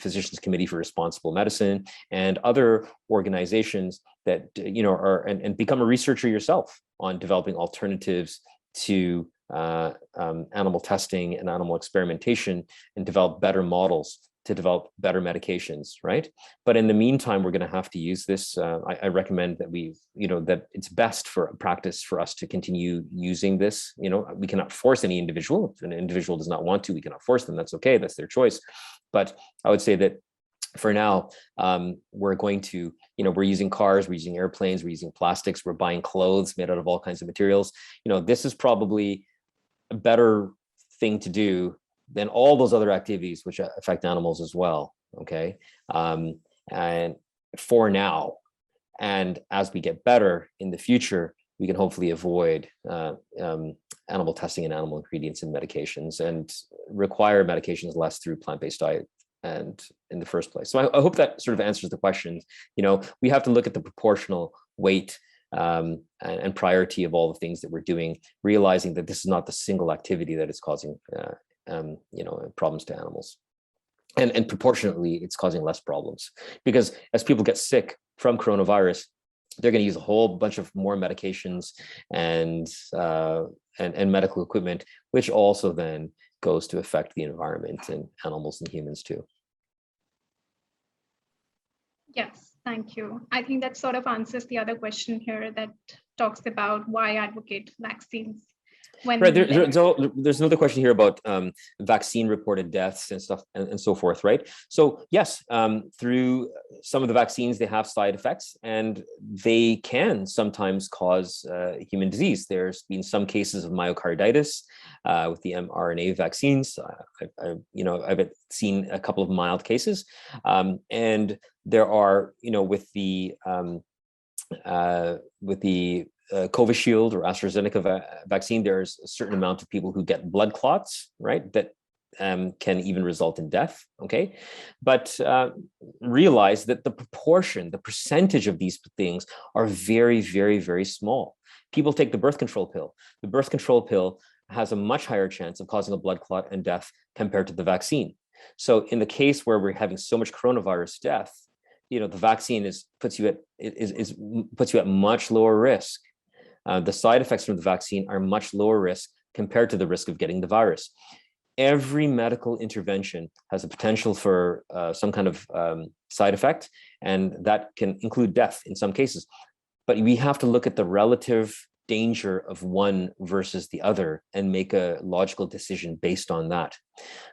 Physicians Committee for Responsible Medicine and other organizations that are, and become a researcher yourself on developing alternatives to animal testing and animal experimentation, and develop better models to develop better medications, right? But in the meantime, we're going to have to use this. I recommend that that it's best for practice for us to continue using this. We cannot force any individual. If an individual does not want to, we cannot force them. That's okay. That's their choice. But I would say that for now, we're going to, we're using cars, we're using airplanes, we're using plastics, we're buying clothes made out of all kinds of materials. This is probably a better thing to do than all those other activities which affect animals as well, okay? And for now, and as we get better in the future, we can hopefully avoid animal testing and animal ingredients in medications, and require medications less through plant-based diet and in the first place. So I hope that sort of answers the question. We have to look at the proportional weight and priority of all the things that we're doing, realizing that this is not the single activity that is causing problems to animals, and proportionately it's causing less problems, because as people get sick from coronavirus, they're going to use a whole bunch of more medications and medical equipment, which also then goes to affect the environment and animals and humans too. Yes, thank you. I think that sort of answers the other question here that talks about why advocate vaccines. Right, there's another question here about vaccine reported deaths and stuff and so forth, right? So yes, through some of the vaccines, they have side effects, and they can sometimes cause human disease. There's been some cases of myocarditis with the mRNA vaccines. I've seen a couple of mild cases, and there are, with the Covishield or AstraZeneca vaccine, there's a certain amount of people who get blood clots, right, that can even result in death, okay? But realize that the percentage of these things are very, very, very small. People take the birth control pill. The birth control pill has a much higher chance of causing a blood clot and death compared to the vaccine. So in the case where we're having so much coronavirus death, the vaccine puts you at much lower risk. The side effects from the vaccine are much lower risk compared to the risk of getting the virus. Every medical intervention has a potential for some kind of side effect, and that can include death in some cases. But we have to look at the relative danger of one versus the other and make a logical decision based on that.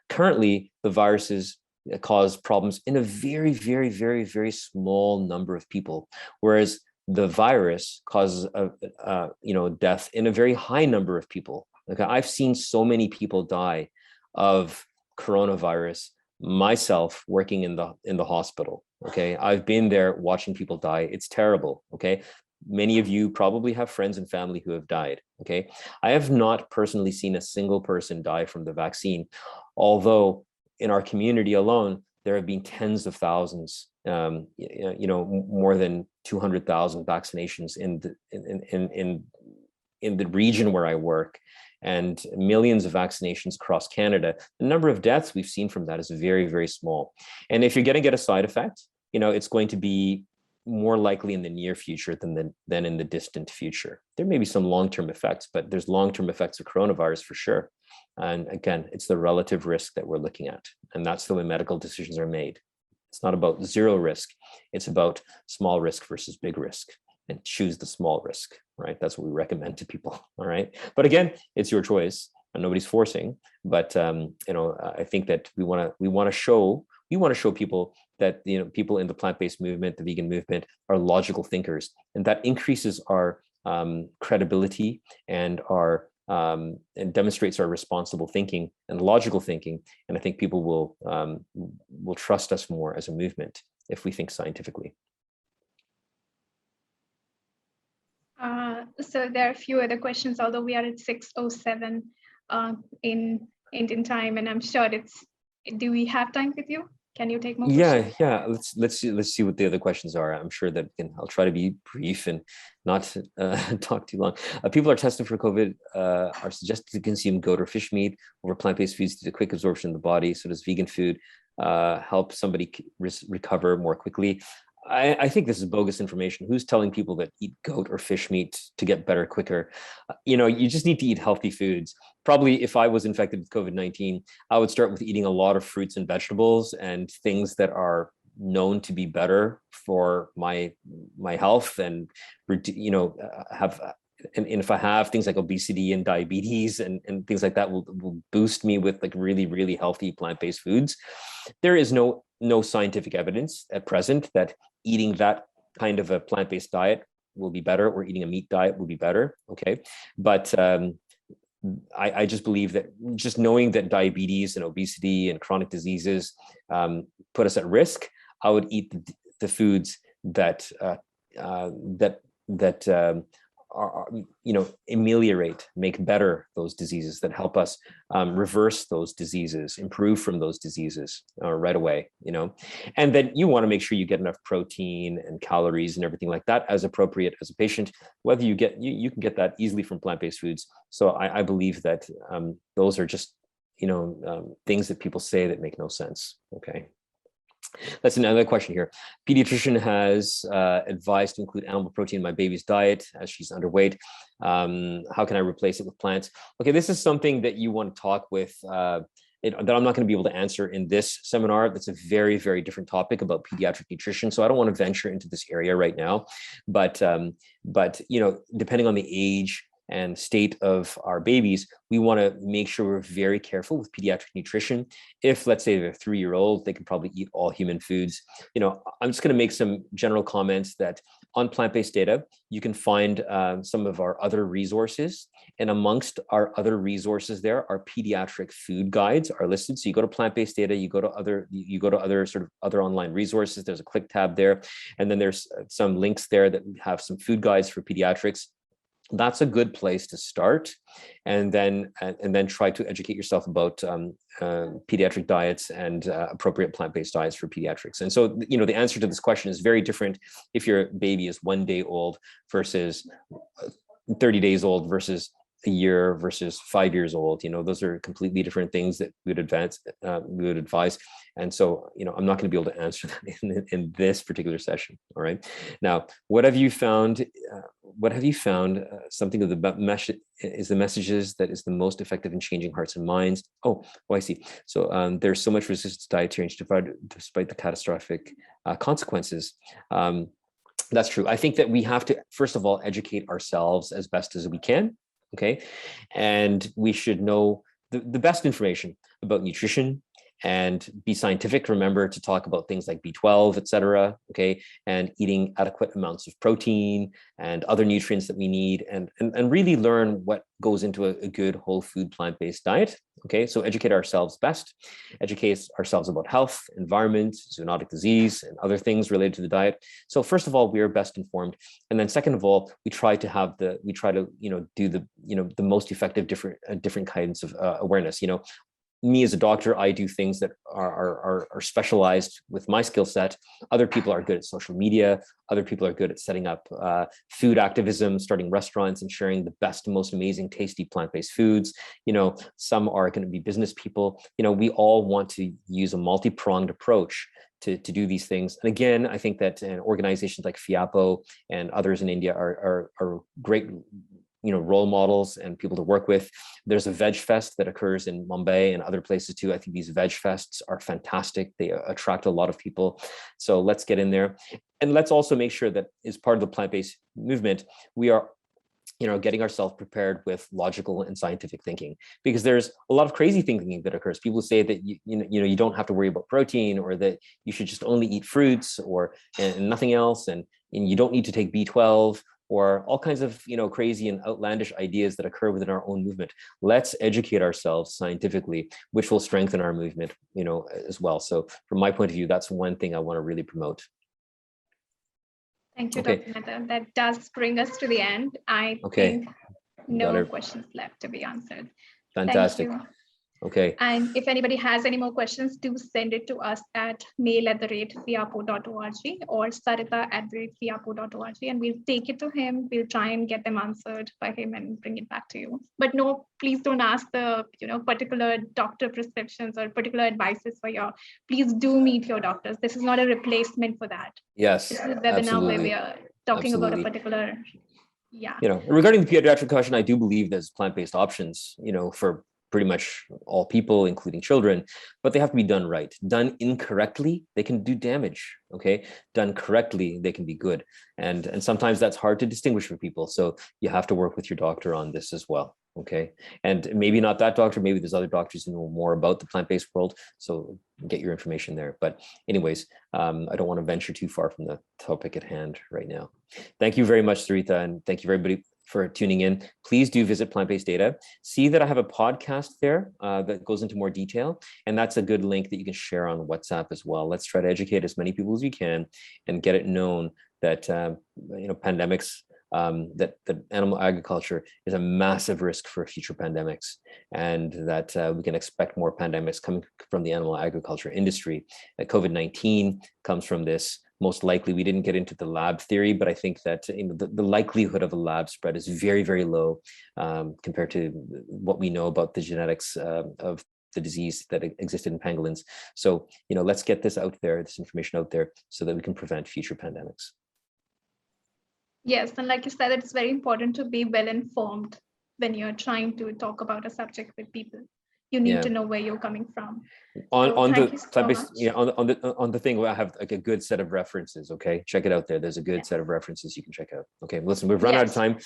Currently, the viruses cause problems in a very, very, very, very small number of people, whereas the virus causes death in a very high number of people. Okay, I've seen so many people die of coronavirus myself working in the hospital. Okay, I've been there watching people die. It's terrible. Okay, many of you probably have friends and family who have died. Okay, I have not personally seen a single person die from the vaccine, although in our community alone there have been tens of thousands, more than 200,000 vaccinations in the region where I work, and millions of vaccinations across Canada. The number of deaths we've seen from that is very, very small. And if you're going to get a side effect, it's going to be more likely in the near future than in the distant future. There may be some long-term effects, but there's long-term effects of coronavirus for sure. And again, it's the relative risk that we're looking at. And that's the way medical decisions are made. It's not about zero risk. It's about small risk versus big risk, and choose the small risk, right? That's what we recommend to people, all right? But again, it's your choice and nobody's forcing. But I think that we want to show people that people in the plant-based movement, the vegan movement, are logical thinkers, and that increases our credibility and and demonstrates our responsible thinking and logical thinking. And I think people will trust us more as a movement if we think scientifically. So there are a few other questions, although we are at 6:07 in Indian time, and I'm sure do we have time with you? Can you take more questions? Yeah. Let's see what the other questions are. I'm sure that I'll try to be brief and not talk too long. People are testing for COVID, are suggested to consume goat or fish meat over plant-based foods due to quick absorption in the body. So does vegan food help somebody recover more quickly? I think this is bogus information. Who's telling people that eat goat or fish meat to get better quicker? You just need to eat healthy foods. Probably if I was infected with COVID-19, I would start with eating a lot of fruits and vegetables and things that are known to be better for my health, and and if I have things like obesity and diabetes and things like that, will boost me with like really, really healthy plant-based foods. There is no scientific evidence at present that eating that kind of a plant-based diet will be better, or eating a meat diet will be better. Okay, but I just believe that just knowing that diabetes and obesity and chronic diseases put us at risk, I would eat the foods that ameliorate, make better those diseases, that help us reverse those diseases, improve from those diseases right away, and then you want to make sure you get enough protein and calories and everything like that as appropriate as a patient, whether you can get that easily from plant-based foods. So I believe that those are just, things that people say that make no sense. Okay. That's another question here. Pediatrician has advised to include animal protein in my baby's diet as she's underweight. How can I replace it with plants? Okay, this is something that you want to talk with, that I'm not going to be able to answer in this seminar. That's a very, very different topic about pediatric nutrition. So I don't want to venture into this area right now. But depending on the age and state of our babies, we want to make sure we're very careful with pediatric nutrition. If, let's say, they're 3-year-old, they can probably eat all human foods. I'm just going to make some general comments that on plant-based data, you can find some of our other resources. And amongst our other resources there, our pediatric food guides are listed. So you go to plant-based data, you go to other sort of other online resources. There's a click tab there. And then there's some links there that have some food guides for pediatrics. That's a good place to start, and then try to educate yourself about pediatric diets and appropriate plant-based diets for pediatrics. And so, the answer to this question is very different if your baby is 1 day old versus 30 days old versus a year versus 5 years old. Those are completely different things that we would advise. And so, I'm not going to be able to answer that in this particular session. All right. Now, what have you found? Something of the messages that is the most effective in changing hearts and minds. Oh, I see. So there's so much resistance to diet change despite the catastrophic consequences. That's true. I think that we have to, first of all, educate ourselves as best as we can. Okay. And we should know the best information about nutrition and be scientific. Remember to talk about things like B12, et cetera, okay, and eating adequate amounts of protein and other nutrients that we need, and really learn what goes into a good whole food plant-based diet. Okay, so educate ourselves best, educate ourselves about health, environment, zoonotic disease, and other things related to the diet. So first of all, we are best informed, and then second of all, we try to do the most effective different kinds of awareness. Me as a doctor, I do things that are specialized with my skill set. Other people are good at social media. Other people are good at setting up food activism, starting restaurants and sharing the best, most amazing, tasty plant-based foods. Some are going to be business people. We all want to use a multi-pronged approach to do these things. And again, I think that organizations like FIAPO and others in India are great role models and people to work with. There's a Veg Fest that occurs in Mumbai and other places too. I think these Veg Fests are fantastic. They attract a lot of people. So let's get in there. And let's also make sure that as part of the plant-based movement, we are getting ourselves prepared with logical and scientific thinking, because there's a lot of crazy thinking that occurs. People say that you don't have to worry about protein, or that you should just only eat fruits and nothing else, and you don't need to take B12, or all kinds of crazy and outlandish ideas that occur within our own movement. Let's educate ourselves scientifically, which will strengthen our movement as well. So from my point of view, that's one thing I want to really promote. Thank you, Dr. Mehta. That does bring us to the end. I think no questions left to be answered. Fantastic. Thank you. Okay. And if anybody has any more questions, do send it to us at mail@fiapo.org or sarita@fiapo.org, and we'll take it to him. We'll try and get them answered by him and bring it back to you. But no, please don't ask the particular doctor prescriptions or particular advices for please do meet your doctors. This is not a replacement for that. Yes, this is a webinar where we are talking about a particular, regarding the pediatric question, I do believe there's plant-based options, for pretty much all people, including children, but they have to be done right. Done incorrectly, they can do damage. Okay, done correctly, they can be good, and sometimes that's hard to distinguish for people. So you have to work with your doctor on this as well. Okay, and maybe not that doctor, maybe there's other doctors who know more about the plant-based world. So get your information there. But anyways, I don't want to venture too far from the topic at hand right now. Thank you very much, Sarita, and thank you everybody for tuning in. Please do visit PlantBased Data. See that I have a podcast there that goes into more detail, and that's a good link that you can share on WhatsApp as well. Let's try to educate as many people as we can and get it known that pandemics, that animal agriculture is a massive risk for future pandemics, and that we can expect more pandemics coming from the animal agriculture industry. COVID-19 comes from this. Most likely, we didn't get into the lab theory, but I think that the likelihood of a lab spread is very, very low compared to what we know about the genetics of the disease that existed in pangolins. So, let's get this out there, this information out there, so that we can prevent future pandemics. Yes, and like you said, it's very important to be well informed when you're trying to talk about a subject with people. You need to know where you're coming from. On the thing, I have like a good set of references. Okay, check it out there. There's a good set of references you can check out. Okay, listen, we've run out of time.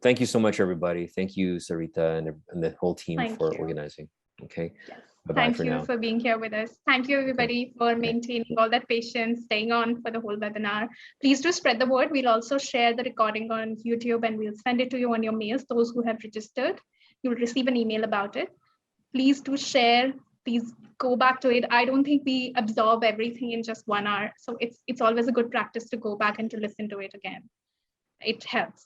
Thank you so much, everybody. Thank you, Sarita, and the whole team for organizing. Okay. Yes. Thank you for being here with us. Thank you, everybody, for maintaining all that patience, staying on for the whole webinar. Please do spread the word. We'll also share the recording on YouTube, and we'll send it to you on your mails. Those who have registered, you'll receive an email about it. Please do share. Please go back to it. I don't think we absorb everything in just 1 hour. So it's always a good practice to go back and to listen to it again. It helps.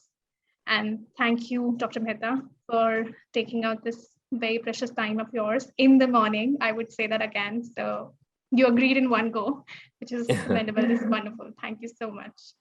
And thank you, Dr. Mehta, for taking out this very precious time of yours in the morning. I would say that again. So you agreed in one go, which is commendable. It's wonderful. Thank you so much.